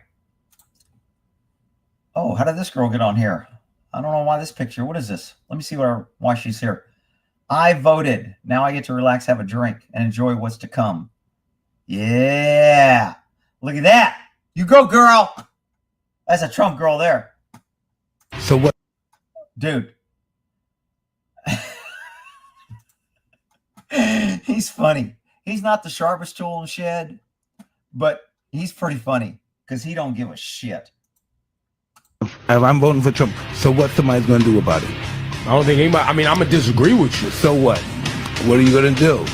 Speaker 1: Oh, how did this girl get on here? I don't know why this picture. What is this? Let me see why she's here. I voted. Now I get to relax, have a drink, and enjoy what's to come. Yeah. Look at that. You go, girl. That's a Trump girl there.
Speaker 10: So what?
Speaker 1: Dude. He's funny. He's not the sharpest tool in the shed, but he's pretty funny because he don't give a shit.
Speaker 10: I'm voting for Trump. So what somebody's going to do about it?
Speaker 8: I don't think anybody, I mean, I'm going to disagree with you.
Speaker 10: So what? What are you going to do?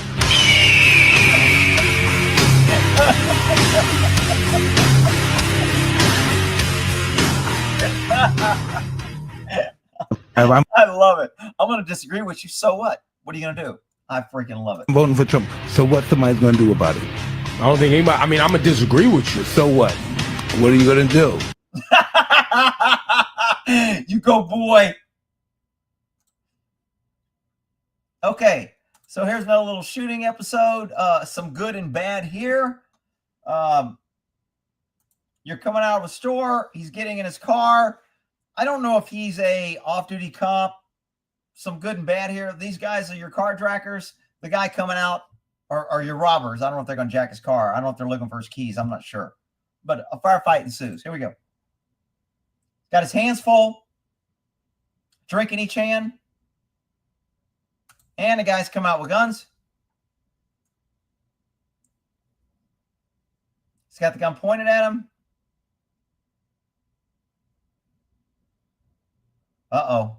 Speaker 1: I love it. I'm going to disagree with you. So what? What are you going to do? I freaking love it.
Speaker 10: I'm voting for Trump. So what somebody's going to do about it?
Speaker 8: I don't think anybody, I mean, I'm going to disagree with you.
Speaker 10: So what? What are you going to do?
Speaker 1: You go, boy. Okay, so here's another little shooting episode. Some good and bad here. You're coming out of a store. He's getting in his car. I don't know if he's a off-duty cop. Some good and bad here. These guys are your car trackers. The guy coming out are your robbers. I don't know if they're going to jack his car. I don't know if they're looking for his keys. I'm not sure. But a firefight ensues. Here we go. Got his hands full. Drink in each hand. And the guys come out with guns. He's got the gun pointed at him. Uh-oh.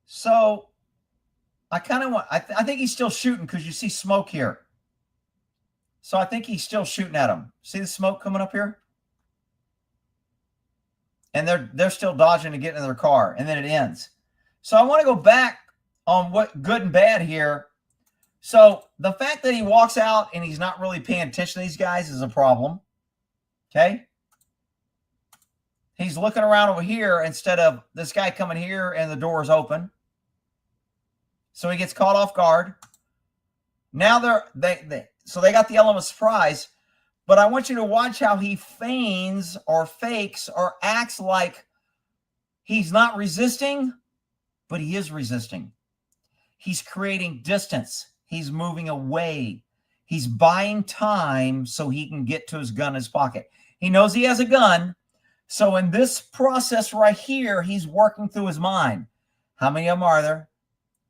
Speaker 1: So I kind of want, I think he's still shooting because you see smoke here. So I think he's still shooting at him. See the smoke coming up here? And they're still dodging to get in their car, and then it ends. So I want to go back on what good and bad here. So the fact that he walks out and he's not really paying attention to these guys is a problem. Okay? He's looking around over here instead of this guy coming here and the door is open. So he gets caught off guard. Now so they got the element of surprise. But I want you to watch how he feigns or fakes or acts like he's not resisting, but he is resisting. He's creating distance. He's moving away. He's buying time so he can get to his gun in his pocket. He knows he has a gun. So in this process right here, he's working through his mind. How many of them are there?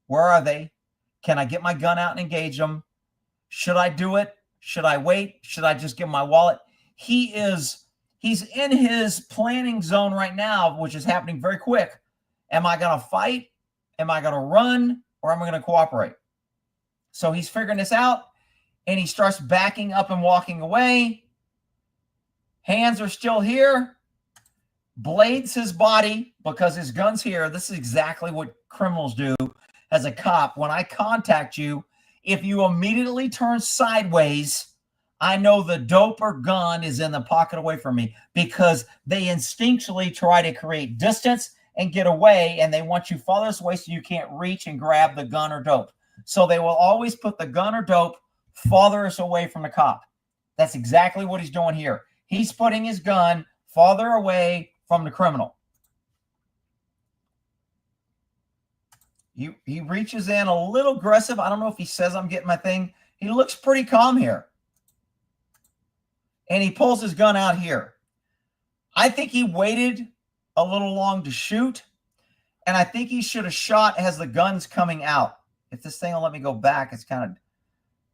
Speaker 1: Where are they? Can I get my gun out and engage them? Should I do it? Should I wait? Should I just give him my wallet? he's in his planning zone right now, which is happening very quick. Am I going to fight? Am I going to run? Or am I going to cooperate? So he's figuring this out, and he starts backing up and walking away. Hands are still here. Blades his body because his gun's here. This is exactly what criminals do as a cop. When I contact you, if you immediately turn sideways, I know the dope or gun is in the pocket away from me, because they instinctually try to create distance and get away, and they want you farthest away so you can't reach and grab the gun or dope. So they will always put the gun or dope farthest away from the cop. That's exactly what he's doing here. He's putting his gun farther away from the criminal. He reaches in a little aggressive. I don't know if he says I'm getting my thing. He looks pretty calm here. And he pulls his gun out here. I think he waited a little long to shoot. And I think he should have shot as the gun's coming out. If this thing will let me go back, it's kind of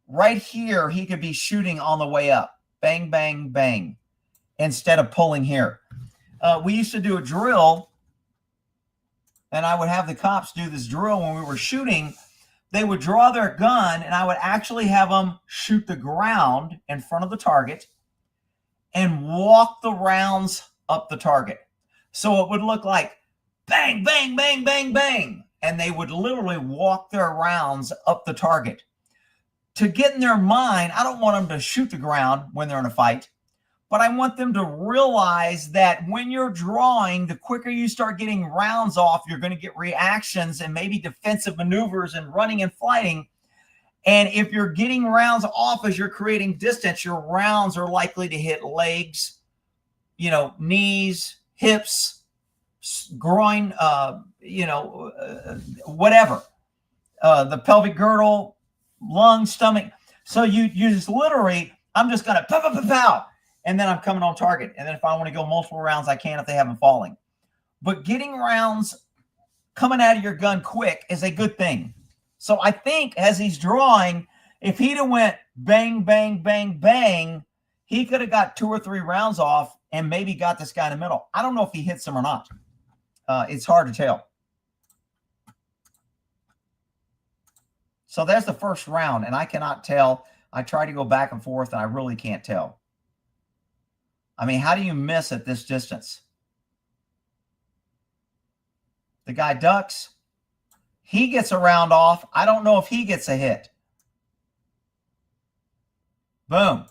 Speaker 1: right here. He could be shooting on the way up. Bang, bang, bang. Instead of pulling here. We used to do a drill, and I would have the cops do this drill when we were shooting. They would draw their gun, and I would actually have them shoot the ground in front of the target and walk the rounds up the target. So it would look like bang, bang, bang, bang, bang. And they would literally walk their rounds up the target. To get in their mind, I don't want them to shoot the ground when they're in a fight, but I want them to realize that when you're drawing, the quicker you start getting rounds off, you're going to get reactions and maybe defensive maneuvers and running and fighting. And if you're getting rounds off as you're creating distance, your rounds are likely to hit legs, knees, hips, groin, whatever, the pelvic girdle, lungs, stomach. So you just literally, I'm just going to pow, pow, pow, pow, and then I'm coming on target. And then if I want to go multiple rounds, I can if they haven't fallen. But getting rounds coming out of your gun quick is a good thing. So I think as he's drawing, if he'd have went bang, bang, bang, bang, he could have got 2 or 3 rounds off and maybe got this guy in the middle. I don't know if he hits him or not. It's hard to tell. So there's the first round, and I cannot tell. I try to go back and forth, and I really can't tell. I mean, how do you miss at this distance? The guy ducks. He gets a round off. I don't know if he gets a hit. Boom.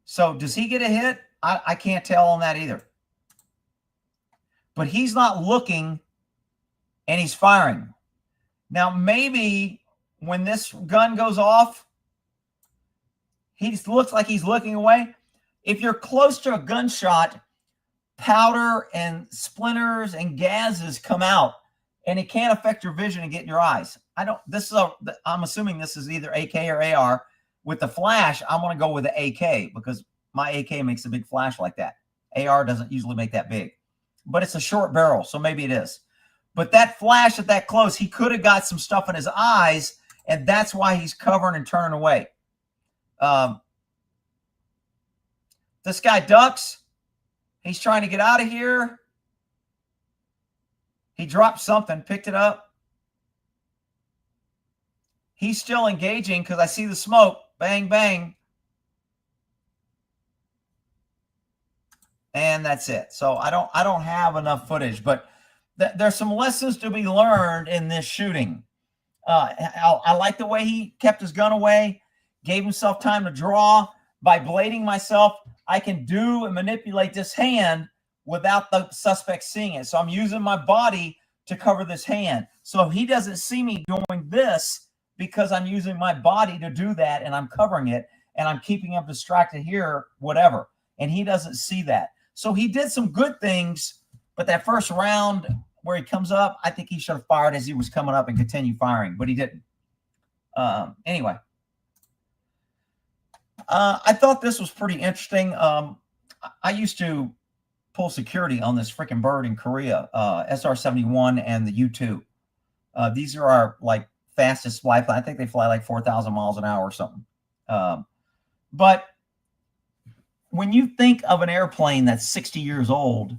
Speaker 1: So does he get a hit? I can't tell on that either. But he's not looking, and he's firing. Now, maybe when this gun goes off, he looks like he's looking away. If you're close to a gunshot, powder and splinters and gases come out, and it can't affect your vision and get in your eyes. I'm assuming this is either AK or AR. With the flash, I'm going to go with the AK because my AK makes a big flash like that. AR doesn't usually make that big. But it's a short barrel, so maybe it is. But that flash at that close, he could have got some stuff in his eyes, and that's why he's covering and turning away. This guy ducks. He's trying to get out of here. He dropped something, picked it up. He's still engaging because I see the smoke. Bang, bang. And that's it. So I don't have enough footage, but there's some lessons to be learned in this shooting. I like the way he kept his gun away, gave himself time to draw. By blading myself, I can do and manipulate this hand without the suspect seeing it. So I'm using my body to cover this hand. So if he doesn't see me doing this, because I'm using my body to do that and I'm covering it and I'm keeping him distracted here, whatever. And he doesn't see that. So he did some good things, but that first round where he comes up, I think he should have fired as he was coming up and continued firing, but he didn't. Anyway, I thought this was pretty interesting. I used to pull security on this freaking bird in Korea, SR-71 and the U-2. These are our fastest flight. I think they fly 4,000 miles an hour or something. But when you think of an airplane that's 60 years old,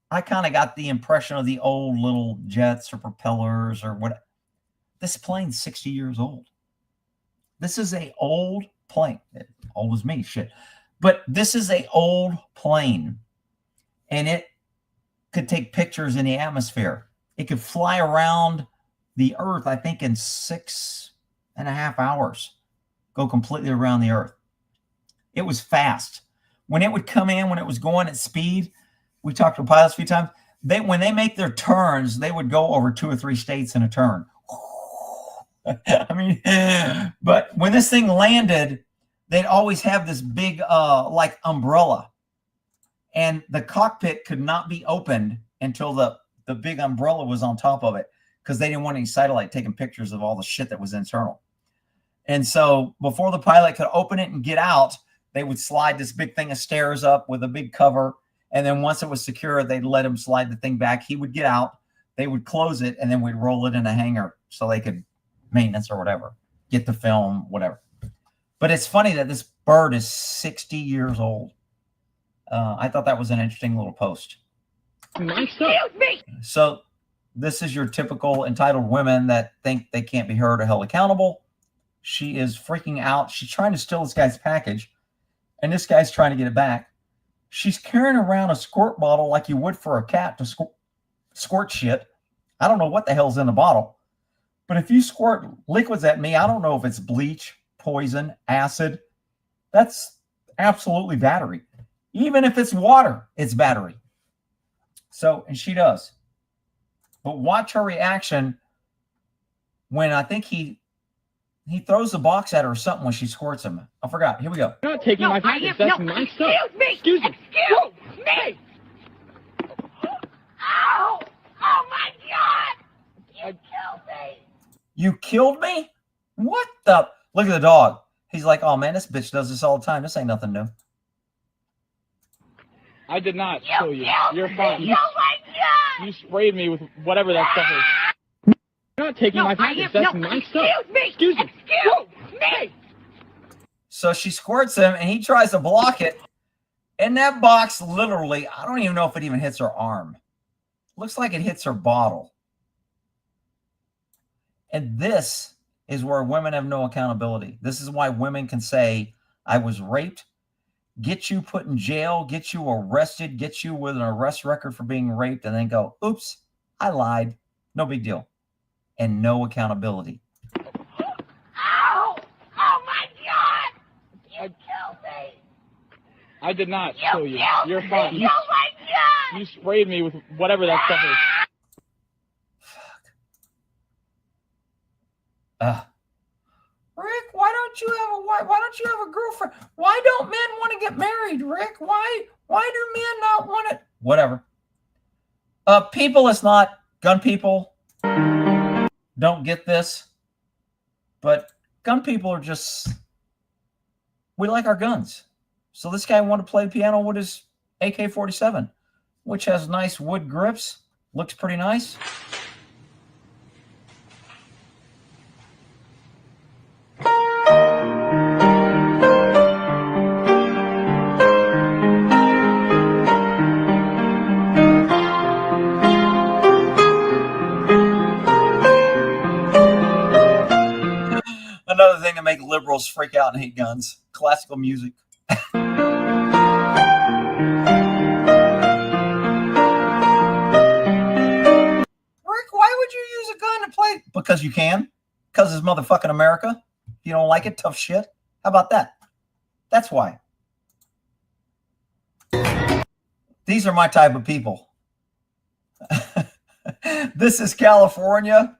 Speaker 1: I kind of got the impression of the old little jets or propellers or what. This plane's 60 years old. This is a old plane. Old as me, shit. But this is a old plane, and it could take pictures in the atmosphere. It could fly around the Earth, I think, in 6.5 hours. Go completely around the Earth. It was fast. When it would come in, when it was going at speed, we talked to pilots a few times, when they make their turns, they would go over 2 or 3 states in a turn. I mean, but when this thing landed, they'd always have this big like umbrella, and the cockpit could not be opened until the big umbrella was on top of it, because they didn't want any satellite taking pictures of all the shit that was internal. And so before the pilot could open it and get out, they would slide this big thing of stairs up with a big cover, and then once it was secure, they'd let him slide the thing back. He would get out, they would close it, and then we'd roll it in a hangar so they could maintenance or whatever, get the film, whatever. But it's funny that this bird is 60 years old. I thought that was an interesting little post.
Speaker 3: Excuse me.
Speaker 1: So this is your typical entitled women that think they can't be heard or held accountable. She is freaking out. She's trying to steal this guy's package, and this guy's trying to get it back. She's carrying around a squirt bottle like you would for a cat to squirt shit. I don't know what the hell's in the bottle. But if you squirt liquids at me, I don't know if it's bleach, poison, acid. That's absolutely battery. Even if it's water, it's battery. So, and she does. But watch her reaction when I think he throws the box at her or something when she squirts him. I forgot. Here we go.
Speaker 13: You're not taking my package. That's my stuff.
Speaker 3: Excuse me. Excuse me. Ow! Oh my God! You killed me.
Speaker 1: You killed me? What the? Look at the dog. He's like, oh man, this bitch does this all the time. This ain't nothing new.
Speaker 13: I did not kill you. You're fine.
Speaker 3: Oh my God!
Speaker 13: You sprayed me with whatever that stuff is. You're not taking my package. That's my stuff.
Speaker 3: Excuse me. Excuse me.
Speaker 1: So she squirts him, and he tries to block it. And that box, literally, I don't even know if it even hits her arm. Looks like it hits her bottle. And this is where women have no accountability. This is why women can say, I was raped, get you put in jail, get you arrested, get you with an arrest record for being raped, and then go, oops, I lied. No big deal. And no accountability.
Speaker 3: Ow! Oh my God! You killed me.
Speaker 13: I did not kill you. You're fine.
Speaker 3: Oh my God!
Speaker 13: You sprayed me with whatever that stuff is.
Speaker 1: Rick, why don't you have a wife? Why don't you have a girlfriend? Why don't men want to get married, Rick? Why do men not want it? Whatever. People is not gun people. Don't get this. But gun people are just, we like our guns. So this guy wanted to play the piano with his AK-47, which has nice wood grips. Looks pretty nice. Another thing to make liberals freak out and hate guns. Classical music. Rick, why would you use a gun to play? Because you can. Because it's motherfucking America. If you don't like it, tough shit. How about that? That's why. These are my type of people. This is California.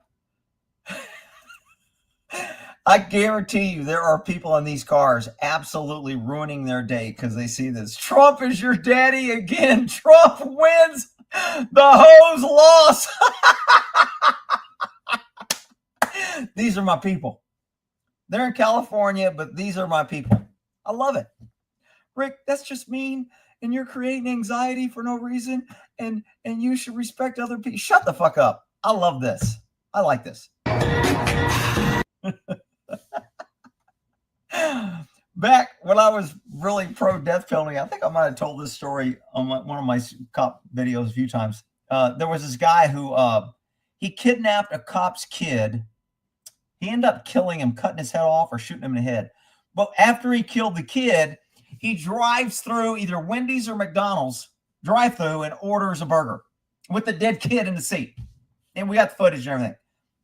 Speaker 1: I guarantee you there are people in these cars absolutely ruining their day because they see this. Trump is your daddy again. Trump wins. The hoes lost. These are my people. They're in California, but these are my people. I love it. Rick, that's just mean, and you're creating anxiety for no reason, and you should respect other people. Shut the fuck up. I love this. I like this. Back when I was really pro death penalty. I think I might have told this story on one of my cop videos a few times. There was this guy who he kidnapped a cop's kid. He ended up killing him, cutting his head off or shooting him in the head. But after he killed the kid, he drives through either Wendy's or McDonald's drive-through and orders a burger with the dead kid in the seat. And we got the footage and everything.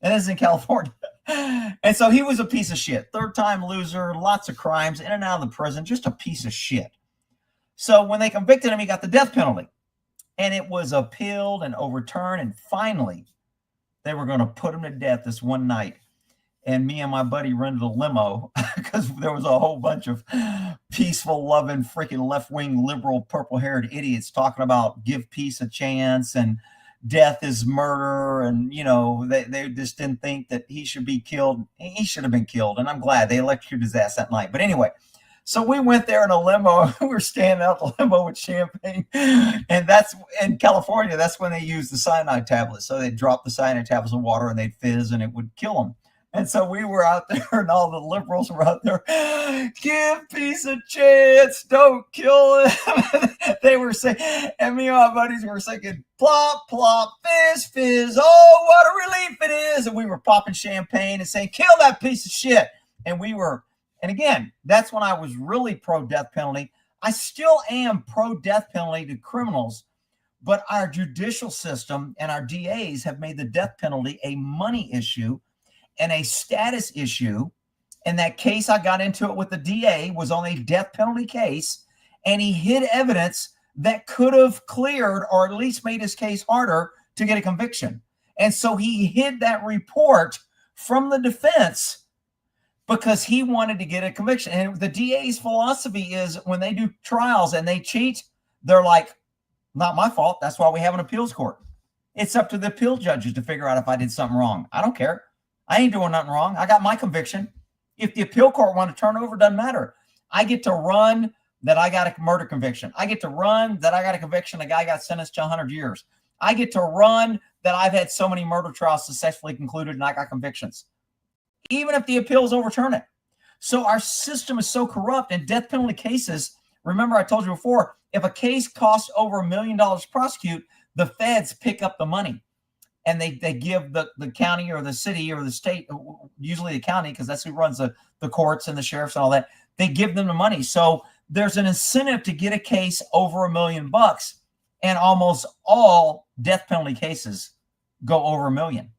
Speaker 1: And this is in California. And so he was a piece of shit. Third-time loser, lots of crimes, in and out of the prison, just a piece of shit. So when they convicted him, he got the death penalty. And it was appealed and overturned. And finally, they were going to put him to death this one night. And me and my buddy rented a limo because there was a whole bunch of peaceful, loving, freaking left-wing, liberal, purple-haired idiots talking about give peace a chance and death is murder. And, you know, they just didn't think that he should be killed. He should have been killed. And I'm glad they electrocuted his ass that night. But anyway, so we went there in a limo. We were standing out the limo with champagne. And that's in California. That's when they used the cyanide tablets. So they'd drop the cyanide tablets in water and they'd fizz and it would kill them. And so we were out there and all the liberals were out there, give peace a chance, don't kill him. They were saying, and me and my buddies were singing, plop, plop, fizz, fizz, oh, what a relief it is. And we were popping champagne and saying, kill that piece of shit. And we were, and again, that's when I was really pro-death penalty. I still am pro-death penalty to criminals, but our judicial system and our DAs have made the death penalty a money issue and a status issue. And that case I got into it with the DA was on a death penalty case, and he hid evidence that could have cleared or at least made his case harder to get a conviction. And so he hid that report from the defense because he wanted to get a conviction. And the DA's philosophy is when they do trials and they cheat, they're like, not my fault. That's why we have an appeals court. It's up to the appeal judges to figure out if I did something wrong. I don't care. I ain't doing nothing wrong. I got my conviction. If the appeal court want to turn over, doesn't matter. I get to run that I got a murder conviction. I get to run that I got a conviction. A guy got sentenced to 100 years. I get to run that I've had so many murder trials successfully concluded and I got convictions, even if the appeals overturn it. So our system is so corrupt. And death penalty cases, remember I told you before, if a case costs over $1 million to prosecute, the feds pick up the money. And they give the county or the city or the state, usually the county, because that's who runs the courts and the sheriffs and all that. They give them the money. So there's an incentive to get a case over $1 million, and almost all death penalty cases go over $1 million.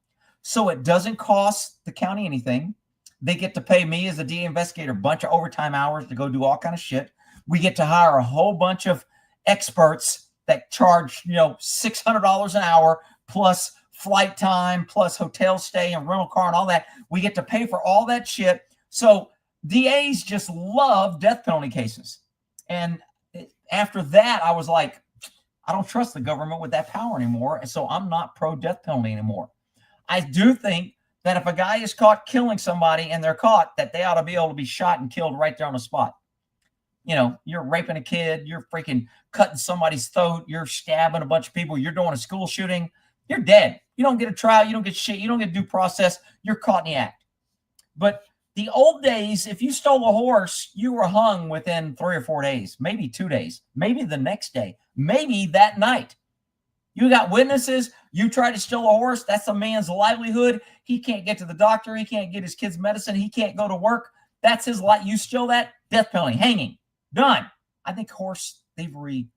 Speaker 1: So it doesn't cost the county anything. They get to pay me as a DA investigator a bunch of overtime hours to go do all kind of shit. We get to hire a whole bunch of experts that charge, $600 an hour plus flight time, plus hotel stay and rental car and all that. We get to pay for all that shit. So DAs just love death penalty cases. And after that, I was like, I don't trust the government with that power anymore. And so I'm not pro-death penalty anymore. I do think that if a guy is caught killing somebody and they're caught, that they ought to be able to be shot and killed right there on the spot. You're raping a kid, you're freaking cutting somebody's throat, you're stabbing a bunch of people, you're doing a school shooting, you're dead. You don't get a trial, you don't get shit, you don't get due process, you're caught in the act. But the old days, if you stole a horse, you were hung within 3 or 4 days, maybe 2 days, maybe the next day, maybe that night. You got witnesses, you try to steal a horse, that's a man's livelihood. He can't get to the doctor, he can't get his kids medicine, he can't go to work. That's his life. You steal that, death penalty, hanging, done. I think horse thievery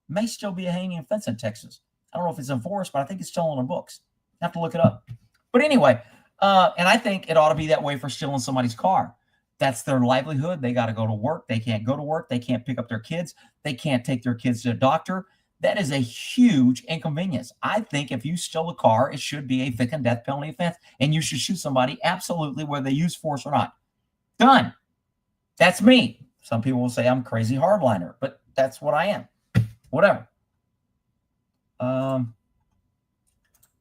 Speaker 1: may still be a hanging offense in Texas. I don't know if it's enforced, but I think it's still on the books. I have to look it up. But anyway, and I think it ought to be that way for stealing somebody's car. That's their livelihood. They got to go to work. They can't go to work. They can't pick up their kids. They can't take their kids to a doctor. That is a huge inconvenience. I think if you steal a car, it should be a freaking death penalty offense, and you should shoot somebody absolutely whether they use force or not. Done. That's me. Some people will say I'm crazy hardliner, but that's what I am. Whatever.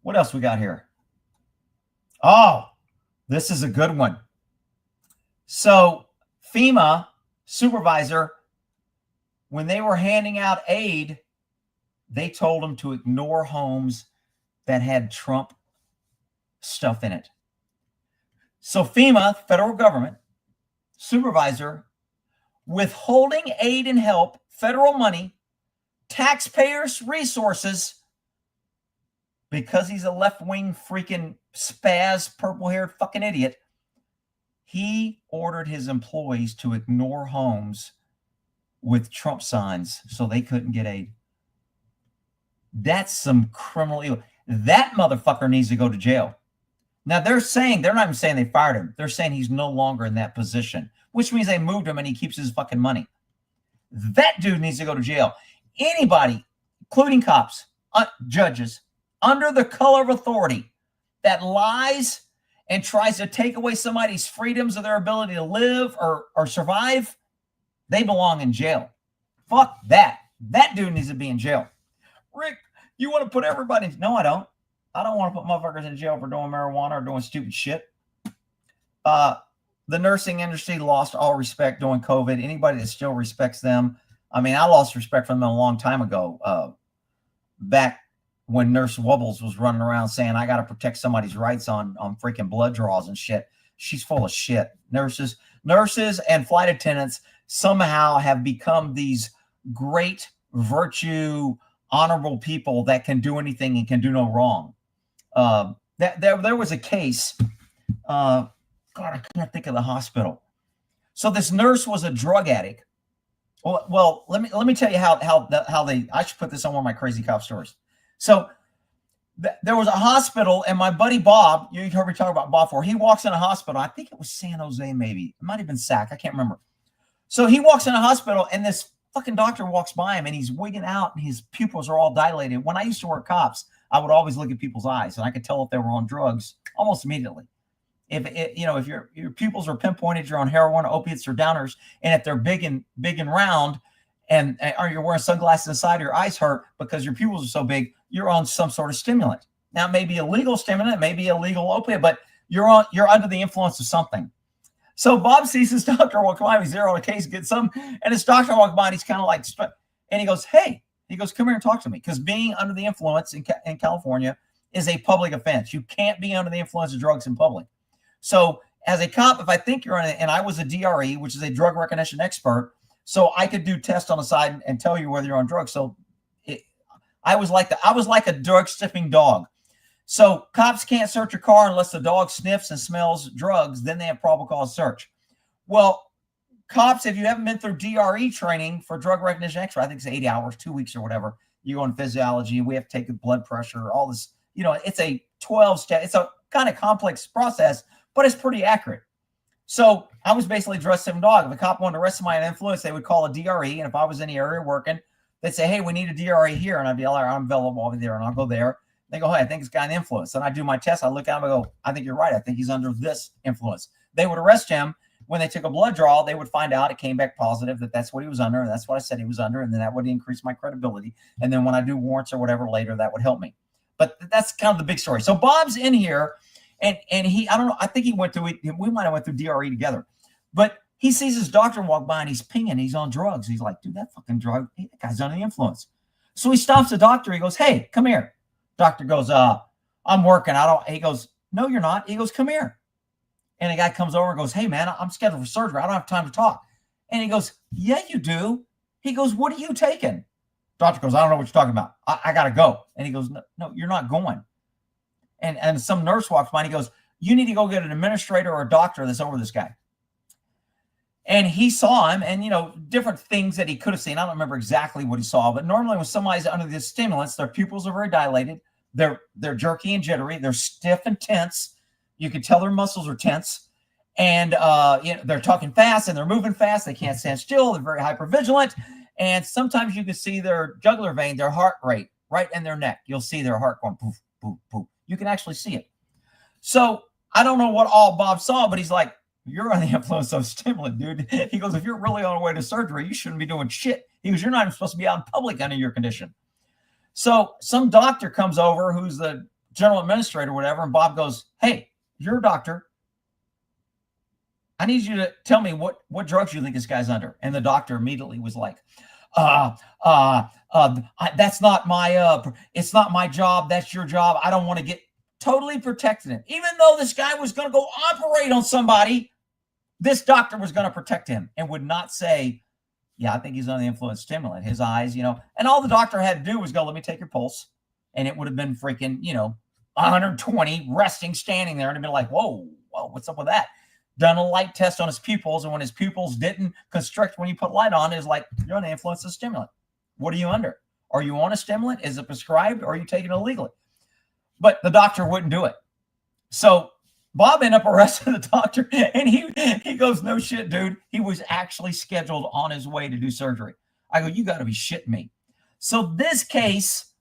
Speaker 1: What else we got here? Oh, this is a good one. So FEMA supervisor, when they were handing out aid, they told them to ignore homes that had Trump stuff in it. So FEMA, federal government, supervisor withholding aid and help, federal money, taxpayers' resources, because he's a left-wing freaking spaz, purple-haired fucking idiot. He ordered his employees to ignore homes with Trump signs so they couldn't get aid. That's some criminal evil. That motherfucker needs to go to jail. Now, they're not even saying they fired him. They're saying he's no longer in that position, which means they moved him and he keeps his fucking money. That dude needs to go to jail. Anybody, including cops, judges, under the color of authority that lies and tries to take away somebody's freedoms of their ability to live or survive, they belong in jail. Fuck that. That dude needs to be in jail. Rick, you want to put everybody in? No, I don't. I don't want to put motherfuckers in jail for doing marijuana or doing stupid shit. The nursing industry lost all respect during COVID. Anybody that still respects them, I mean, I lost respect for them a long time ago. Back when Nurse Wubbles was running around saying, I got to protect somebody's rights on freaking blood draws and shit. She's full of shit. Nurses and flight attendants somehow have become these great virtue, honorable people that can do anything and can do no wrong. There was a case. God, I can't think of the hospital. So this nurse was a drug addict. Well, let me tell you how they. I should put this on one of my crazy cop stories. So there was a hospital, and my buddy Bob, you heard me talk about Bob before. He walks in a hospital. I think it was San Jose, maybe. It might have been SAC. I can't remember. So he walks in a hospital, and this fucking doctor walks by him, and he's wigging out, and his pupils are all dilated. When I used to work cops, I would always look at people's eyes, and I could tell if they were on drugs almost immediately. If your pupils are pinpointed, you're on heroin, opiates, or downers, and if they're big and round, or you're wearing sunglasses inside, your eyes hurt because your pupils are so big, you're on some sort of stimulant. Now, it may be a legal stimulant, it may be a legal opiate, but you're under the influence of something. So Bob sees his doctor walk by, he's there on a case, gets some, and his doctor walks by, and he's kind of like, and he goes, hey, come here and talk to me, because being under the influence in California is a public offense. You can't be under the influence of drugs in public. So as a cop, if I think you're on it, and I was a DRE, which is a drug recognition expert, so I could do tests on the side and tell you whether you're on drugs. So I was like a drug sniffing dog. So cops can't search your car unless the dog sniffs and smells drugs. Then they have probable cause search. Well, cops, if you haven't been through DRE training for drug recognition expert, I think it's 80 hours, 2 weeks or whatever. You go on physiology. We have to take the blood pressure, all this. It's a 12-step. It's a kind of complex process, but it's pretty accurate. So I was basically dressed as a dog. If a cop wanted to arrest somebody on influence, they would call a DRE. And if I was in the area working, they'd say, hey, we need a DRE here. And I'd be like, I'm available over there. And I'll go there. They go, hey, I think it's got an influence. And I do my test. I look at him and go, I think you're right. I think he's under this influence. They would arrest him. When they took a blood draw, they would find out it came back positive that that's what he was under. And that's what I said he was under. And then that would increase my credibility. And then when I do warrants or whatever later, that would help me. But that's kind of the big story. So Bob's in here. And he, I don't know, I think he went through it. We might have went through DRE together. But he sees his doctor walk by and he's pinging. He's on drugs. He's like, dude, that fucking drug, that guy's under the influence. So he stops the doctor. He goes, hey, come here. Doctor goes, I'm working. He goes, no, you're not. He goes, come here. And the guy comes over and goes, hey, man, I'm scheduled for surgery. I don't have time to talk. And he goes, yeah, you do. He goes, what are you taking? Doctor goes, I don't know what you're talking about. I got to go. And he goes, no, you're not going. And some nurse walks by and he goes, you need to go get an administrator or a doctor that's over this guy. And he saw him and, different things that he could have seen. I don't remember exactly what he saw, but normally when somebody's under the stimulants, their pupils are very dilated. They're jerky and jittery. They're stiff and tense. You can tell their muscles are tense. And they're talking fast and they're moving fast. They can't stand still. They're very hypervigilant. And sometimes you can see their jugular vein, their heart rate right in their neck. You'll see their heart going poof, poof, poof. You can actually see it. So I don't know what all Bob saw, but he's like, you're on the influence of stimulant, dude. He goes, if you're really on the way to surgery, you shouldn't be doing shit. He goes, you're not even supposed to be out in public under your condition. So some doctor comes over who's the general administrator or whatever, and Bob goes, hey, you're a doctor. I need you to tell me what drugs you think this guy's under. And the doctor immediately was like, that's not my, it's not my job. That's your job. I don't want to get totally protected him. Even though this guy was going to go operate on somebody This doctor was going to protect him and would not say, yeah, I think he's under the influence of stimulant. His eyes, and all the doctor had to do was go, let me take your pulse. And it would have been freaking, 120 resting, standing there, and it'd been like, whoa, what's up with that? Done a light test on his pupils, and when his pupils didn't constrict when you put light on, it's like, you're under the influence of stimulant. What are you under? Are you on a stimulant? Is it prescribed, or are you taking it illegally? But the doctor wouldn't do it. So Bob ended up arresting the doctor, and he goes, no shit, dude. He was actually scheduled on his way to do surgery. I go, you got to be shitting me. So this case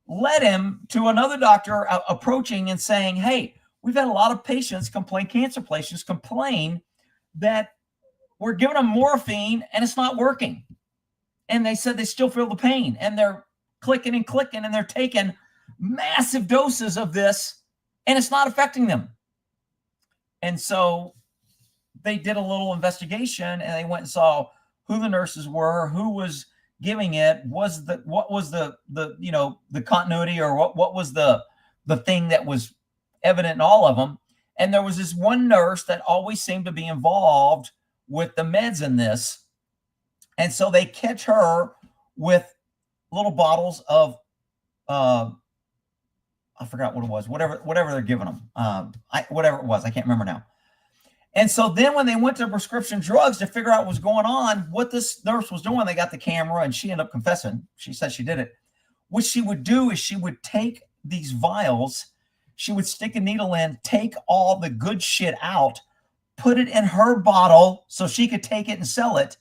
Speaker 1: led him to another doctor approaching and saying, hey, we've had a lot of patients cancer patients complain that we're giving them morphine and it's not working. And they said they still feel the pain, and they're clicking and clicking, and they're taking massive doses of this, and it's not affecting them. And so they did a little investigation, and they went and saw who the nurses were, who was giving it, what was the continuity, or what was the thing that was evident in all of them. And there was this one nurse that always seemed to be involved with the meds in this. And so they catch her with little bottles of, I forgot what it was, whatever they're giving them, whatever it was, I can't remember now. And so then when they went to prescription drugs to figure out what was going on, what this nurse was doing, they got the camera, and she ended up confessing. She said she did it. What she would do is she would take these vials, she would stick a needle in, take all the good shit out, put it in her bottle so she could take it and sell it.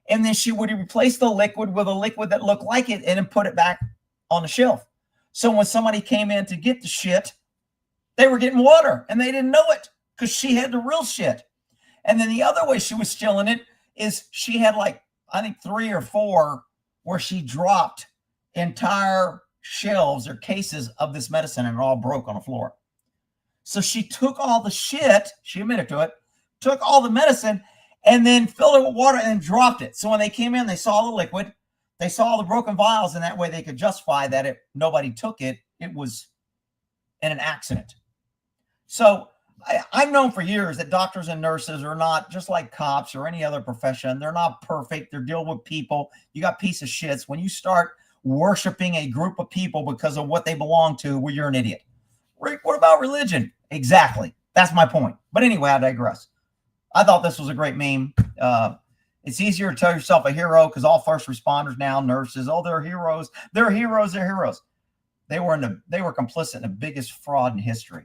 Speaker 1: And then she would replace the liquid with a liquid that looked like it and then put it back on the shelf. So when somebody came in to get the shit, they were getting water, and they didn't know it because she had the real shit. And then the other way she was stealing it is she had, like, I think 3 or 4 where she dropped entire shelves or cases of this medicine, and it all broke on the floor. So she took all the shit, she admitted to it, took all the medicine, and then filled it with water and then dropped it. So when they came in, they saw the liquid, they saw the broken vials, and that way they could justify that nobody took it. It was in an accident. So I've known for years that doctors and nurses are not just like cops or any other profession. They're not perfect. They're dealing with people. You got piece of shits. When you start worshiping a group of people because of what they belong to, well, you're an idiot. Rick, what about religion? Exactly. That's my point. But anyway, I digress. I thought this was a great meme. It's easier to tell yourself a hero because all first responders now, nurses, they're heroes. They're heroes. They're heroes. They were complicit in the biggest fraud in history.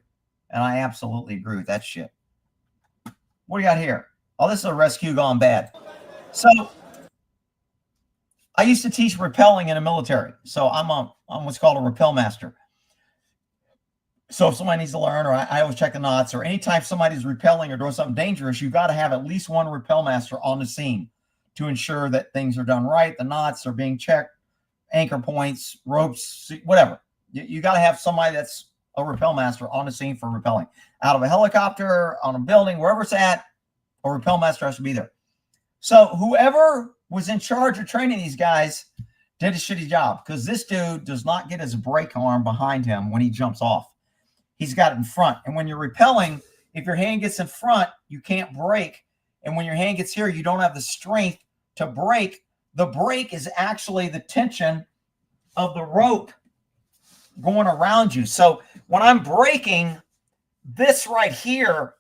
Speaker 1: And I absolutely agree with that shit. What do you got here? Oh, this is a rescue gone bad. So I used to teach rappelling in the military. So I'm what's called a rappel master. So if somebody needs to learn, or I always check the knots, or anytime somebody's rappelling or doing something dangerous, you've got to have at least one rappel master on the scene to ensure that things are done right. The knots are being checked, anchor points, ropes, whatever. You got to have somebody that's a rappel master on the scene for rappelling. Out of a helicopter, on a building, wherever it's at, a rappel master has to be there. So whoever was in charge of training these guys did a shitty job, because this dude does not get his brake arm behind him when he jumps off. He's got it in front. And when you're rappelling, if your hand gets in front, you can't brake. And when your hand gets here, you don't have the strength to brake. The brake is actually the tension of the rope going around you. So when I'm braking, this right here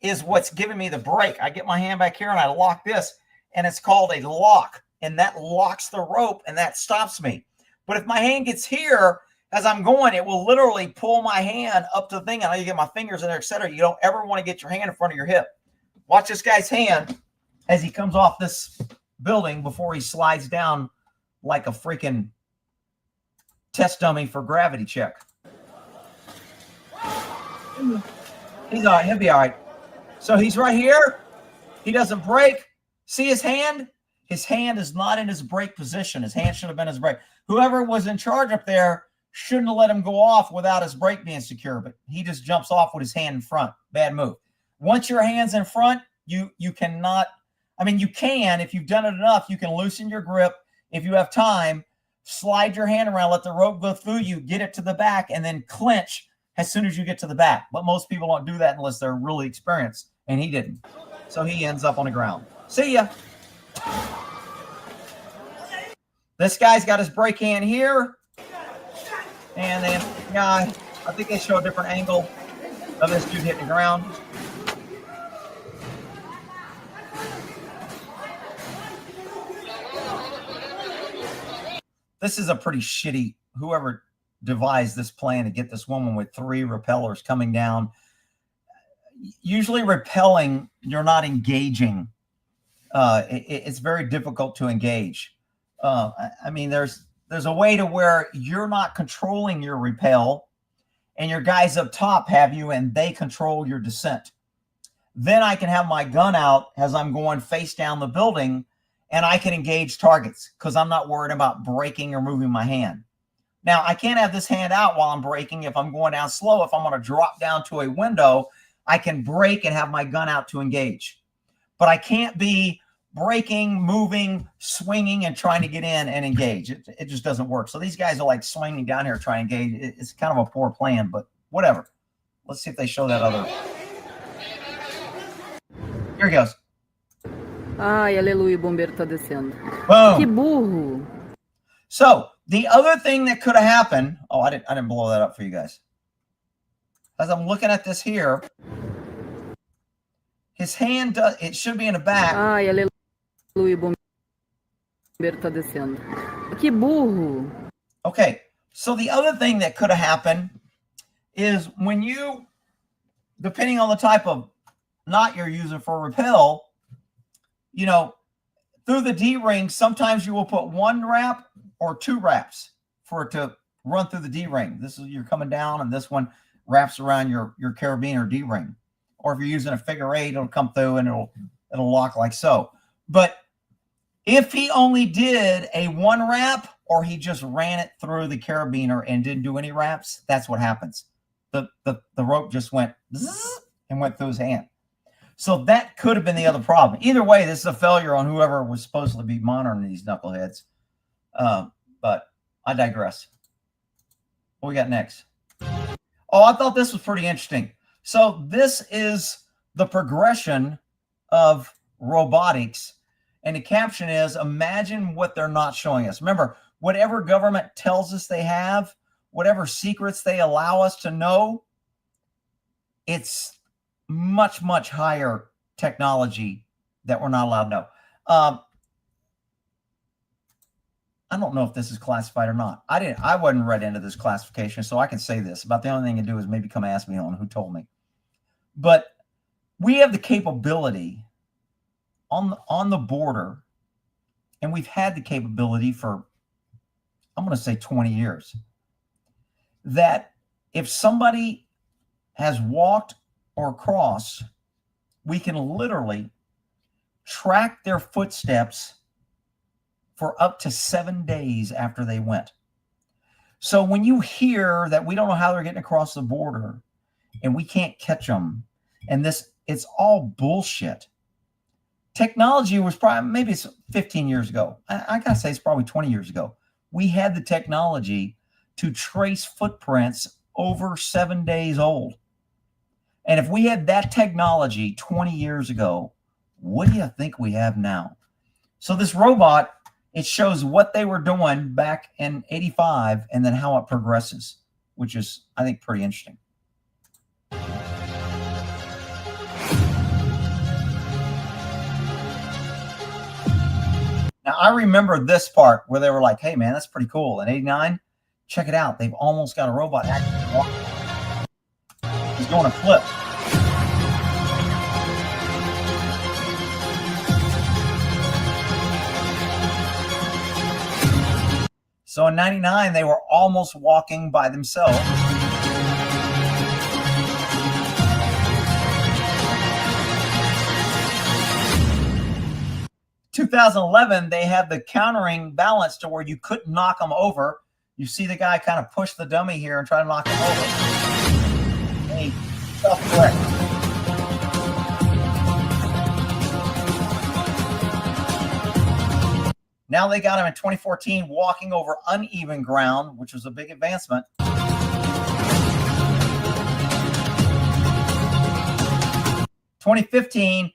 Speaker 1: is what's giving me the brake. I get my hand back here and I lock this, and it's called a lock. And that locks the rope, and that stops me. But if my hand gets here as I'm going, it will literally pull my hand up to the thing. And you get my fingers in there, etc. You don't ever want to get your hand in front of your hip. Watch this guy's hand as he comes off this building before he slides down like a freaking test dummy for gravity check. He's all right. He'll be all right. So he's right here. He doesn't brake. See his hand? His hand is not in his brake position. His hand should have been his brake. Whoever was in charge up there shouldn't have let him go off without his brake being secure, but he just jumps off with his hand in front. Bad move. Once your hand's in front, you cannot, I mean, you can, if you've done it enough, you can loosen your grip. If you have time, slide your hand around, let the rope go through you, get it to the back, and then clinch as soon as you get to the back. But most people don't do that unless they're really experienced, and he didn't. So he ends up on the ground. See ya. This guy's got his brake hand here. And then, yeah, I think they show a different angle of this dude hitting the ground. This is a pretty shitty, whoever devised this plan to get this woman with 3 repellers coming down. Usually repelling, you're not engaging. It's very difficult to engage. I mean, there's a way to where you're not controlling your repel and your guys up top have you and they control your descent. Then I can have my gun out as I'm going face down the building and I can engage targets because I'm not worried about braking or moving my hand. Now, I can't have this hand out while I'm braking if I'm going down slow. If I'm going to drop down to a window, I can brake and have my gun out to engage. But I can't be braking, moving, swinging, and trying to get in and engage. It just doesn't work. So these guys are like swinging down here trying to engage. It's kind of a poor plan, but whatever. Let's see if they show that other. Here he goes.
Speaker 14: Ai, aleluia, o bombeiro tá descendo.
Speaker 1: Boom.
Speaker 14: Que burro.
Speaker 1: So the other thing that could have happened, oh, I didn't blow that up for you guys. As I'm looking at this here, his hand does, it should be in the back.
Speaker 14: Ai, aleluia, o bombeiro tá descendo. Que burro.
Speaker 1: Okay, so the other thing that could have happened is when you, depending on the type of knot you're using for repel, you know, through the D-ring, sometimes you will put 1 wrap or 2 wraps for it to run through the D-ring. This is, you're coming down and this one wraps around your carabiner D-ring. Or if you're using a figure 8, it'll come through and it'll lock like so. But if he only did a 1 wrap or he just ran it through the carabiner and didn't do any wraps, that's what happens. The rope just went zzz and went through his hand. So that could have been the other problem. Either way, this is a failure on whoever was supposed to be monitoring these knuckleheads. But I digress. What we got next? Oh, I thought this was pretty interesting. So this is the progression of robotics. And the caption is, imagine what they're not showing us. Remember, whatever government tells us they have, whatever secrets they allow us to know, it's much, much higher technology that we're not allowed to know. I don't know if this is classified or not. I wasn't read into this classification, so I can say this. About the only thing to do is maybe come ask me on who told me. But we have the capability on the border, and we've had the capability for, I'm going to say 20 years, that if somebody has walked or crossed, we can literally track their footsteps for up to 7 days after they went. So when you hear that we don't know how they're getting across the border and we can't catch them, and this, it's all bullshit. Technology was probably, maybe it's 15 years ago. I gotta say it's probably 20 years ago. We had the technology to trace footprints over 7 days old. And if we had that technology 20 years ago, what do you think we have now? So this robot, it shows what they were doing back in 85 and then how it progresses, which is, I think, pretty interesting. Now, I remember this part where they were like, hey, man, that's pretty cool. In 89, check it out. They've almost got a robot actually walking. He's going to flip. So in 99, they were almost walking by themselves. In 2011, they had the countering balance to where you couldn't knock them over. You see the guy kind of push the dummy here and try to knock him over. And he self-corrects. Now they got him in 2014 walking over uneven ground, which was a big advancement. 2015,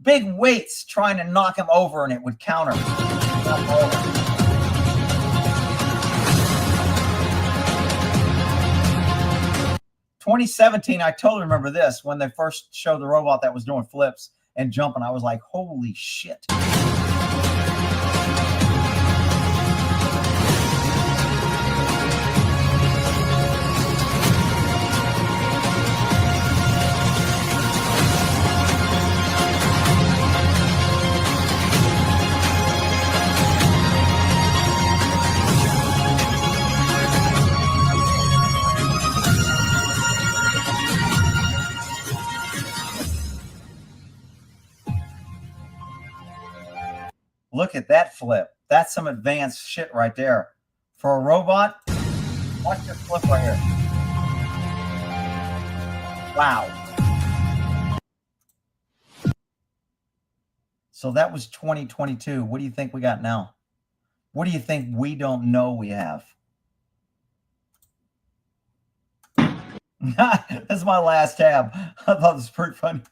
Speaker 1: big weights trying to knock him over, and it would counter. 2017, I totally remember this when they first showed the robot that was doing flips and jumping. I was like, holy shit. Look at that flip. That's some advanced shit right there. For a robot, watch this flip right here. Wow. So that was 2022. What do you think we got now? What do you think we don't know we have? That's my last tab. I thought this was pretty funny.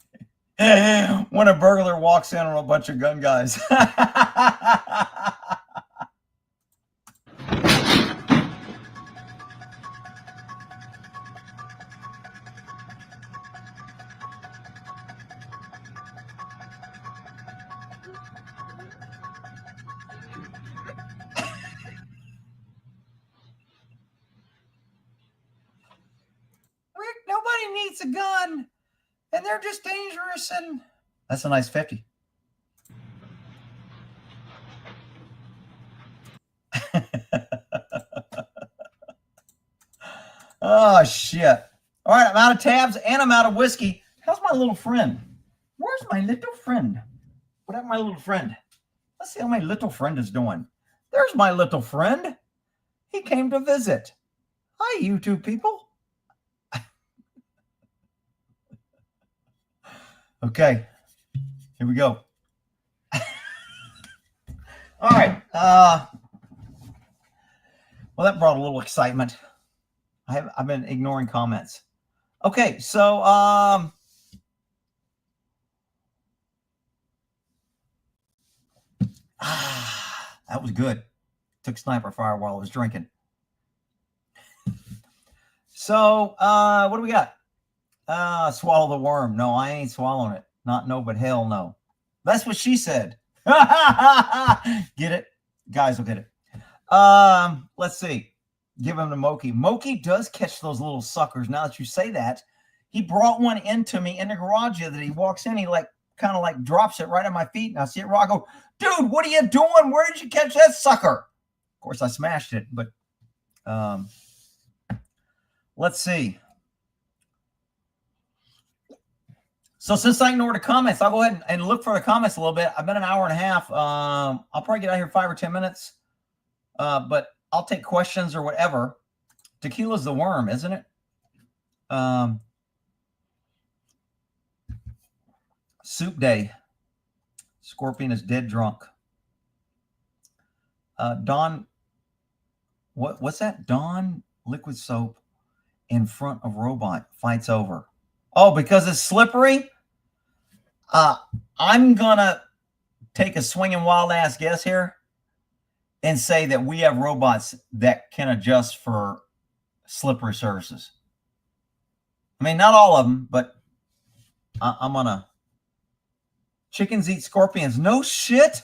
Speaker 1: When a burglar walks in on a bunch of gun guys. Rick, nobody needs a gun. And they're just dangerous. And that's a nice 50. Oh, shit. All right, I'm out of tabs and I'm out of whiskey. How's my little friend? Where's my little friend? What happened to my little friend? Let's see how my little friend is doing. There's my little friend. He came to visit. Hi, YouTube people. Okay, here we go. All right. Well, that brought a little excitement. I've been ignoring comments. Okay, so that was good. Took sniper fire while I was drinking. So what do we got? Swallow the worm. No, I ain't swallowing it. Not no, but hell no. That's what she said. Get it? Guys will get it. Let's see. Give him to Moki. Moki does catch those little suckers. Now that you say that, he brought one into me in the garage that he walks in. He kind of drops it right at my feet. And I see it rock. I go, dude, what are you doing? Where did you catch that sucker? Of course, I smashed it. But let's see. So since I ignored the comments, I'll go ahead and look for the comments a little bit. I've been an hour and a half. I'll probably get out here 5 or 10 minutes. But I'll take questions or whatever. Tequila's the worm, isn't it? Soup day. Scorpion is dead drunk. Dawn, what's that? Dawn liquid soap in front of robot. Fight's over. Oh, because it's slippery? I'm going to take a swinging wild ass guess here and say that we have robots that can adjust for slippery surfaces. I mean, not all of them, but I'm going to. Chickens eat scorpions. No shit.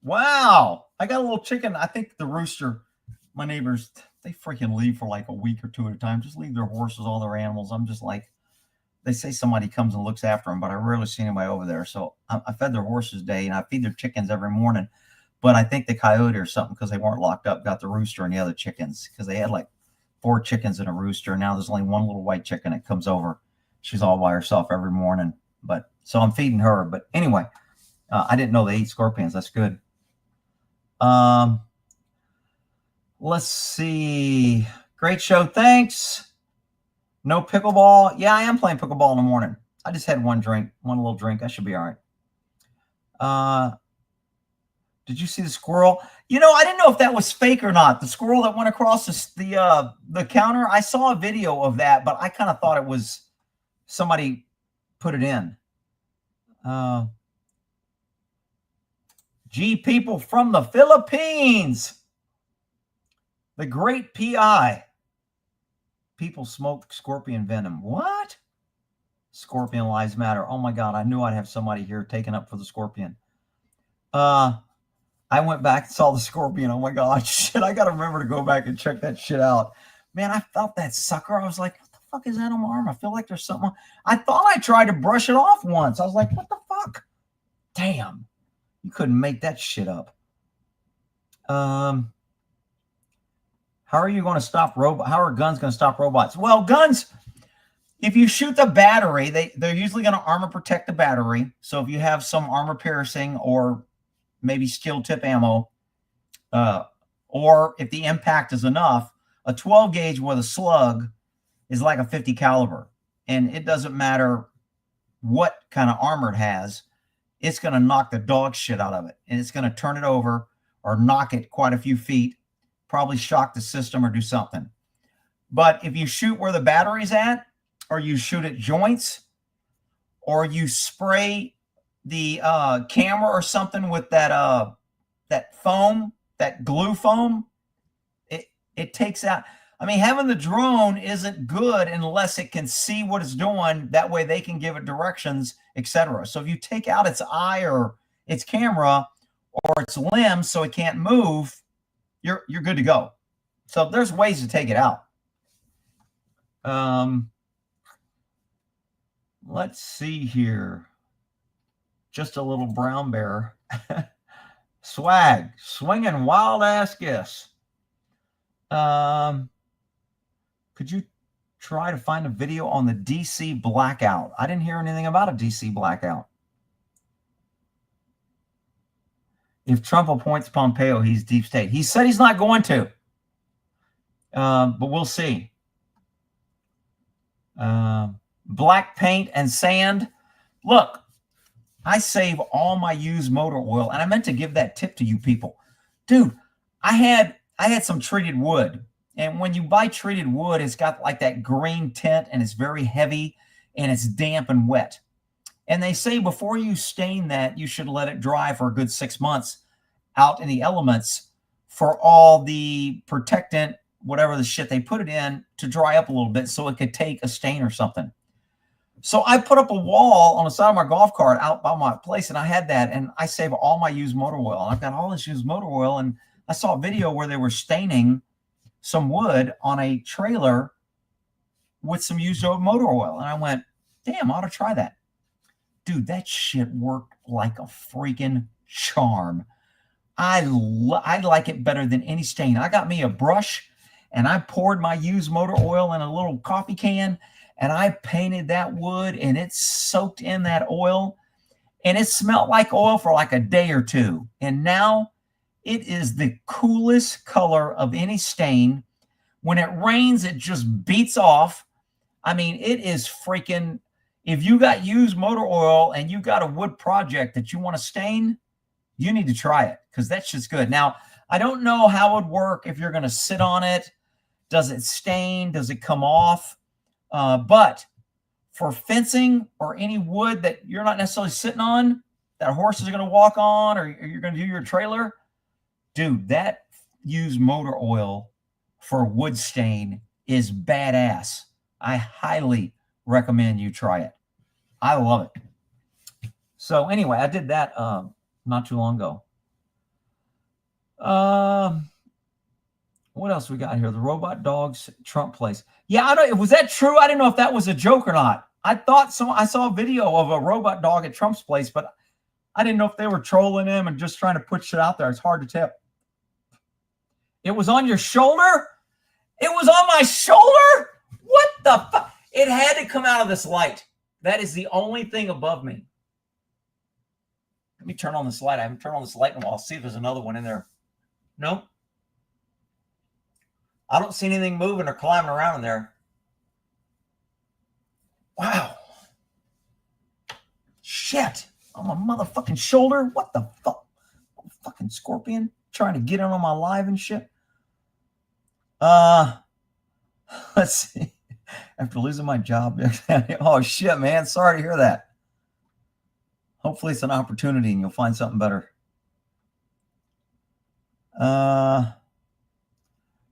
Speaker 1: Wow. I got a little chicken. I think the rooster, my neighbors, they freaking leave for like a week or two at a time. Just leave their horses, all their animals. I'm just like, they say somebody comes and looks after them, but I rarely see anybody over there. So I fed their horses today, and I feed their chickens every morning. But I think the coyote or something, because they weren't locked up, got the rooster and the other chickens, because they had like 4 chickens and a rooster. Now there's only one little white chicken that comes over. She's all by herself every morning. But so I'm feeding her. But anyway, I didn't know they eat scorpions. That's good. Let's see. Great show. Thanks. No pickleball. Yeah, I am playing pickleball in the morning. I just had one little drink. I should be all right. Did you see the squirrel? You know, I didn't know if that was fake or not. The squirrel that went across the counter. I saw a video of that, but I kind of thought it was somebody put it in. Gee, people from the Philippines. The great PI. People smoked scorpion venom. What? Scorpion lives matter. Oh my God, I knew I'd have somebody here taking up for the scorpion. I went back and saw the scorpion. Oh my God, shit, I got to remember to go back and check that shit out. Man, I felt that sucker. I was like, what the fuck is that on my arm? I feel like there's something. I thought I tried to brush it off once. I was like, what the fuck? Damn, you couldn't make that shit up. How are you going to stop robots? How are guns going to stop robots? Well, guns, if you shoot the battery, they're usually going to armor protect the battery. So if you have some armor piercing or maybe steel tip ammo, or if the impact is enough, a 12 gauge with a slug is like a 50 caliber. And it doesn't matter what kind of armor it has. It's going to knock the dog shit out of it. And it's going to turn it over or knock it quite a few feet, probably shock the system or do something. But if you shoot where the battery's at, or you shoot at joints, or you spray the camera or something with that foam, that glue foam, it takes out. I mean, having the drone isn't good unless it can see what it's doing. That way they can give it directions, etc. So if you take out its eye or its camera or its limbs so it can't move, you're good to go. So there's ways to take it out. Let's see here. Just a little brown bear. Swag, swinging wild ass guess. Could you try to find a video on the DC blackout? I didn't hear anything about a DC blackout. If Trump appoints Pompeo, he's deep state. He said he's not going to. But we'll see. Black paint and sand. Look, I save all my used motor oil, and I meant to give that tip to you people. Dude, I had some treated wood, and when you buy treated wood, it's got like that green tint, and it's very heavy, and it's damp and wet. And they say before you stain that, you should let it dry for a good 6 months out in the elements for all the protectant, whatever the shit they put it in, to dry up a little bit so it could take a stain or something. So I put up a wall on the side of my golf cart out by my place, and I had that, and I save all my used motor oil. And I've got all this used motor oil, and I saw a video where they were staining some wood on a trailer with some used motor oil. And I went, damn, I ought to try that. Dude, that shit worked like a freaking charm. I like it better than any stain. I got me a brush, and I poured my used motor oil in a little coffee can, and I painted that wood, and it soaked in that oil, and it smelled like oil for like a day or two. And now it is the coolest color of any stain. When it rains, it just beats off. I mean, it is freaking, if you got used motor oil and you got a wood project that you want to stain, you need to try it, because that shit's good. Now, I don't know how it would work if you're going to sit on it. Does it stain? Does it come off? But for fencing or any wood that you're not necessarily sitting on, that horses are going to walk on, or you're going to do your trailer, dude, that used motor oil for wood stain is badass. I highly recommend you try it. I love it. So anyway, I did that not too long ago. What else we got here? The robot dogs Trump place. Yeah, I don't. Was that true? I didn't know if that was a joke or not. I thought so. I saw a video of a robot dog at Trump's place, but I didn't know if they were trolling him and just trying to put shit out there. It's hard to tell. It was on your shoulder? It was on my shoulder? What the fuck? It had to come out of this light. That is the only thing above me. Let me turn on this light. I haven't turned on this light in a while. See if there's another one in there. Nope. I don't see anything moving or climbing around in there. Wow. Shit. On my motherfucking shoulder? What the fuck? Fucking scorpion trying to get in on my live and shit. Let's see. After losing my job. Oh, shit, man. Sorry to hear that. Hopefully it's an opportunity and you'll find something better.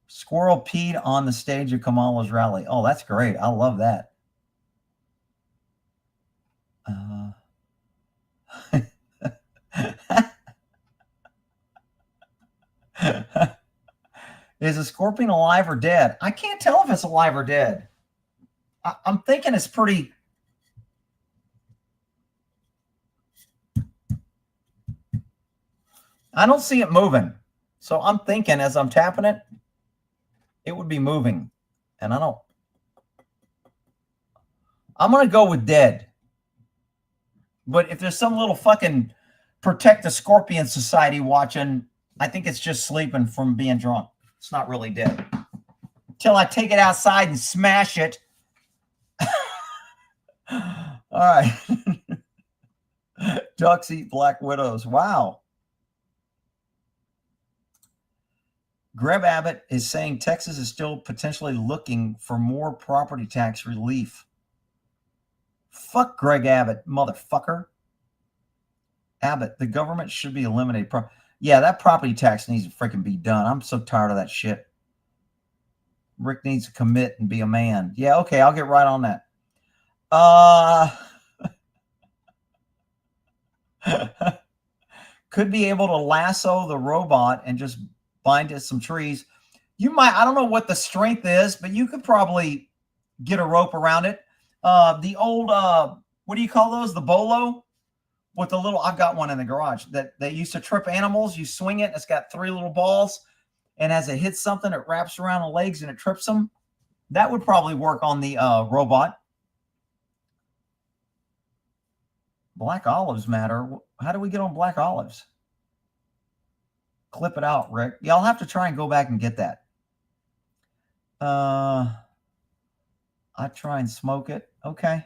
Speaker 1: Squirrel peed on the stage of Kamala's rally. Oh, that's great. I love that. Is a scorpion alive or dead? I can't tell if it's alive or dead. I'm thinking it's pretty... I don't see it moving. So I'm thinking as I'm tapping it, it would be moving. And I don't... I'm going to go with dead. But if there's some little fucking Protect the Scorpion Society watching, I think it's just sleeping from being drunk. It's not really dead. Until I take it outside and smash it. All right. Ducks eat black widows. Wow. Greg Abbott is saying Texas is still potentially looking for more property tax relief. Fuck Greg Abbott, motherfucker. Abbott, the government should be eliminated. Yeah, that property tax needs to freaking be done. I'm so tired of that shit. Rick needs to commit and be a man. Yeah, okay, I'll get right on that. Could be able to lasso the robot and just bind it to some trees. You might, I don't know what the strength is, but you could probably get a rope around it. The old, what do you call those? The bolo? With the little, I've got one in the garage that they used to trip animals. You swing it, and it's got 3 little balls. And as it hits something, it wraps around the legs and it trips them. That would probably work on the robot. Black olives matter. How do we get on black olives? Clip it out, Rick. Yeah, I'll have to try and go back and get that. I try and smoke it. Okay.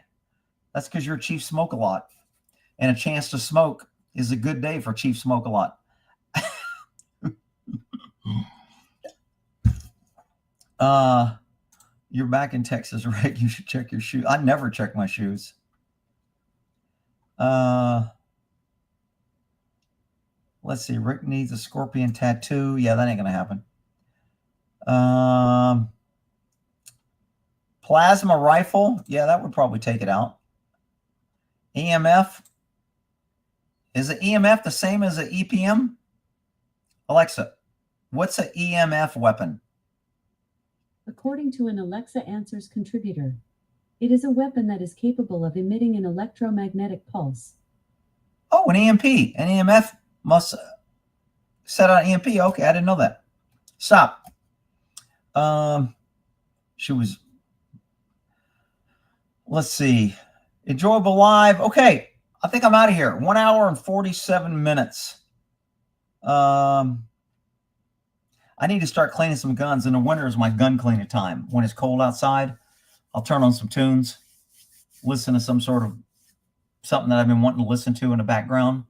Speaker 1: That's because you're Chief Smoke-a-Lot. And a chance to smoke is a good day for Chief Smoke-a-Lot. You're back in Texas, Rick. You should check your shoes. I never check my shoes. Let's see. Rick needs a scorpion tattoo. Yeah, that ain't gonna happen. Plasma rifle. Yeah, that would probably take it out. EMF. Is an EMF the same as an EPM? Alexa, what's an EMF weapon?
Speaker 12: According to an Alexa Answers contributor, it is a weapon that is capable of emitting an electromagnetic pulse.
Speaker 1: Oh, an EMP. An EMF must set out EMP. Okay, I didn't know that. Stop. She was... Let's see. Enjoyable live. Okay, I think I'm out of here. 1 hour and 47 minutes. I need to start cleaning some guns. In the winter is my gun cleaning time. When it's cold outside, I'll turn on some tunes, listen to some sort of something that I've been wanting to listen to in the background,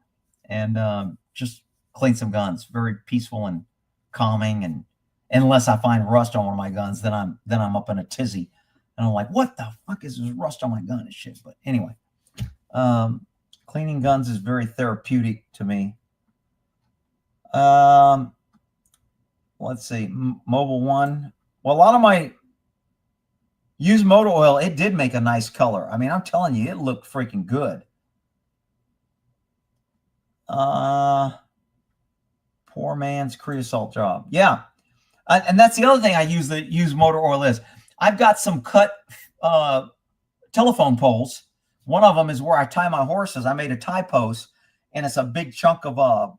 Speaker 1: and just clean some guns. Very peaceful and calming. And unless I find rust on one of my guns, then I'm up in a tizzy. And I'm like, what the fuck is this rust on my gun and shit? But anyway, cleaning guns is very therapeutic to me. Let's see, Mobile One. Well, a lot of my used motor oil, it did make a nice color. I mean, I'm telling you, it looked freaking good. Poor man's creosote job. Yeah. And that's the other thing I use the used motor oil is. I've got some cut telephone poles. One of them is where I tie my horses. I made a tie post, and it's a big chunk of a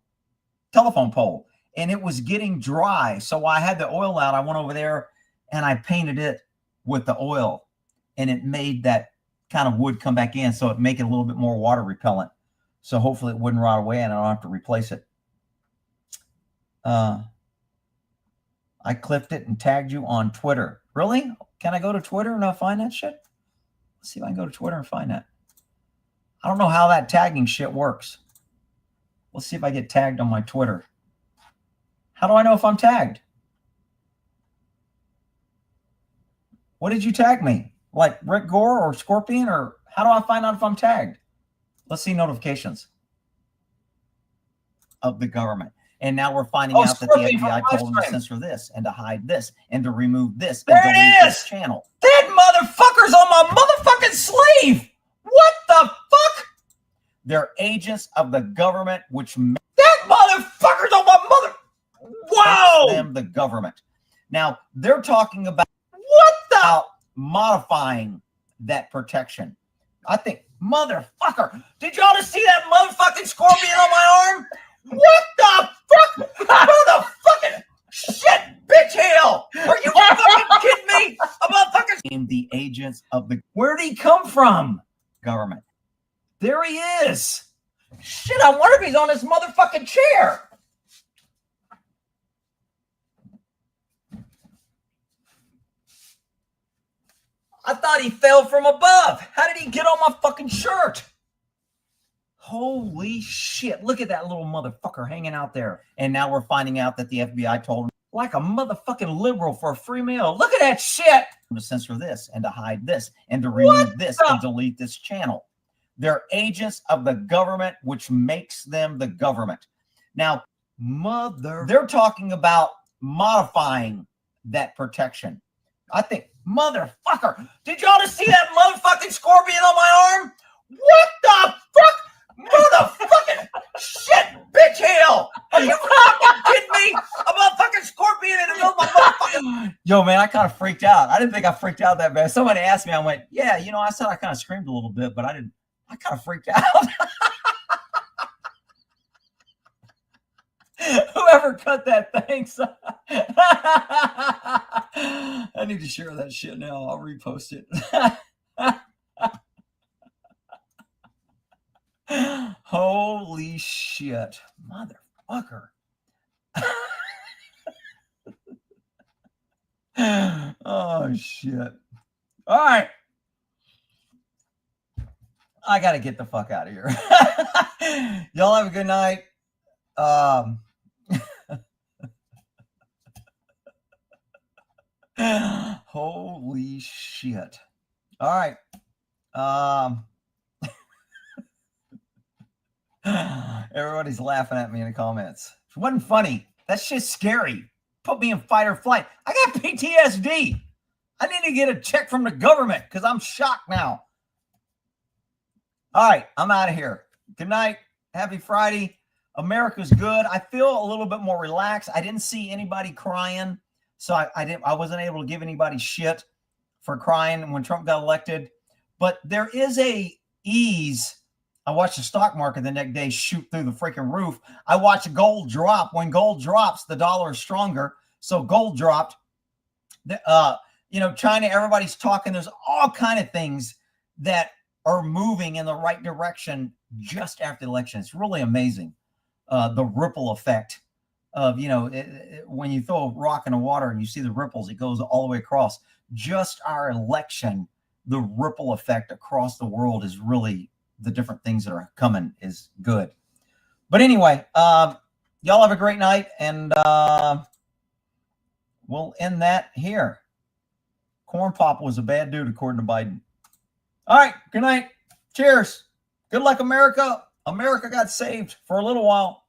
Speaker 1: telephone pole. And it was getting dry. So I had the oil out. I went over there, and I painted it with the oil. And it made that kind of wood come back in, so it make it a little bit more water repellent. So hopefully it wouldn't rot away, and I don't have to replace it. I clipped it and tagged you on Twitter. Really? Can I go to Twitter and not find that shit? Let's see if I can go to Twitter and find that. I don't know how that tagging shit works. Let's see if I get tagged on my Twitter. How do I know if I'm tagged? What did you tag me? Like Rick Gore or Scorpion? Or how do I find out if I'm tagged? Let's see notifications of the government. And now we're finding out that the FBI told them to censor this and to hide this and to remove this and delete this channel. That motherfucker's on my motherfucking sleeve. What the fuck? They're agents of the government, which that motherfucker's on my mother. Wow. Them the government. Now they're talking about what the modifying that protection. I think motherfucker. Did y'all just see that motherfucking scorpion on my arm? What the fuck? Motherfucking shit, bitch hell! Are you fucking kidding me? About fucking the agents of the. Where'd he come from? Government. There he is. Shit, I wonder if he's on his motherfucking chair. I thought he fell from above. How did he get on my fucking shirt? Holy shit. Look at that little motherfucker hanging out there. And now we're finding out that the FBI told him, like a motherfucking liberal for a free meal. Look at that shit. To censor this and to hide this and to remove this and delete this channel. They're agents of the government, which makes them the government. Now, they're talking about modifying that protection. I think, motherfucker, did y'all just see that motherfucking scorpion on my arm? What the fuck? Motherfucking shit, bitch hell! Are you fucking kidding me? About fucking scorpion in the middle of my motherfucking. Yo, man, I kind of freaked out. I didn't think I freaked out that bad. Somebody asked me, I went, yeah, you know, I said I kind of screamed a little bit, but I didn't. I kind of freaked out. Whoever cut that, thanks. I need to share that shit now. I'll repost it. Holy shit, motherfucker. Oh shit. All right. I got to get the fuck out of here. Y'all have a good night. Holy shit. All right. Everybody's laughing at me in the comments. It wasn't funny. That shit's scary. Put me in fight or flight. I got PTSD. I need to get a check from the government because I'm shocked now. All right, I'm out of here. Good night. Happy Friday. America's good. I feel a little bit more relaxed. I didn't see anybody crying, so I wasn't able to give anybody shit for crying when Trump got elected. But there is a ease. I watched the stock market the next day shoot through the freaking roof. I watched gold drop. When gold drops, the dollar is stronger. So gold dropped. China, everybody's talking. There's all kind of things that are moving in the right direction just after the election. It's really amazing. The ripple effect of, when you throw a rock in the water and you see the ripples, it goes all the way across. Just our election, the ripple effect across the world is really the different things that are coming is good. But anyway, y'all have a great night, and we'll end that here. Corn Pop was a bad dude, according to Biden. All right, good night. Cheers. Good luck, America. America got saved for a little while.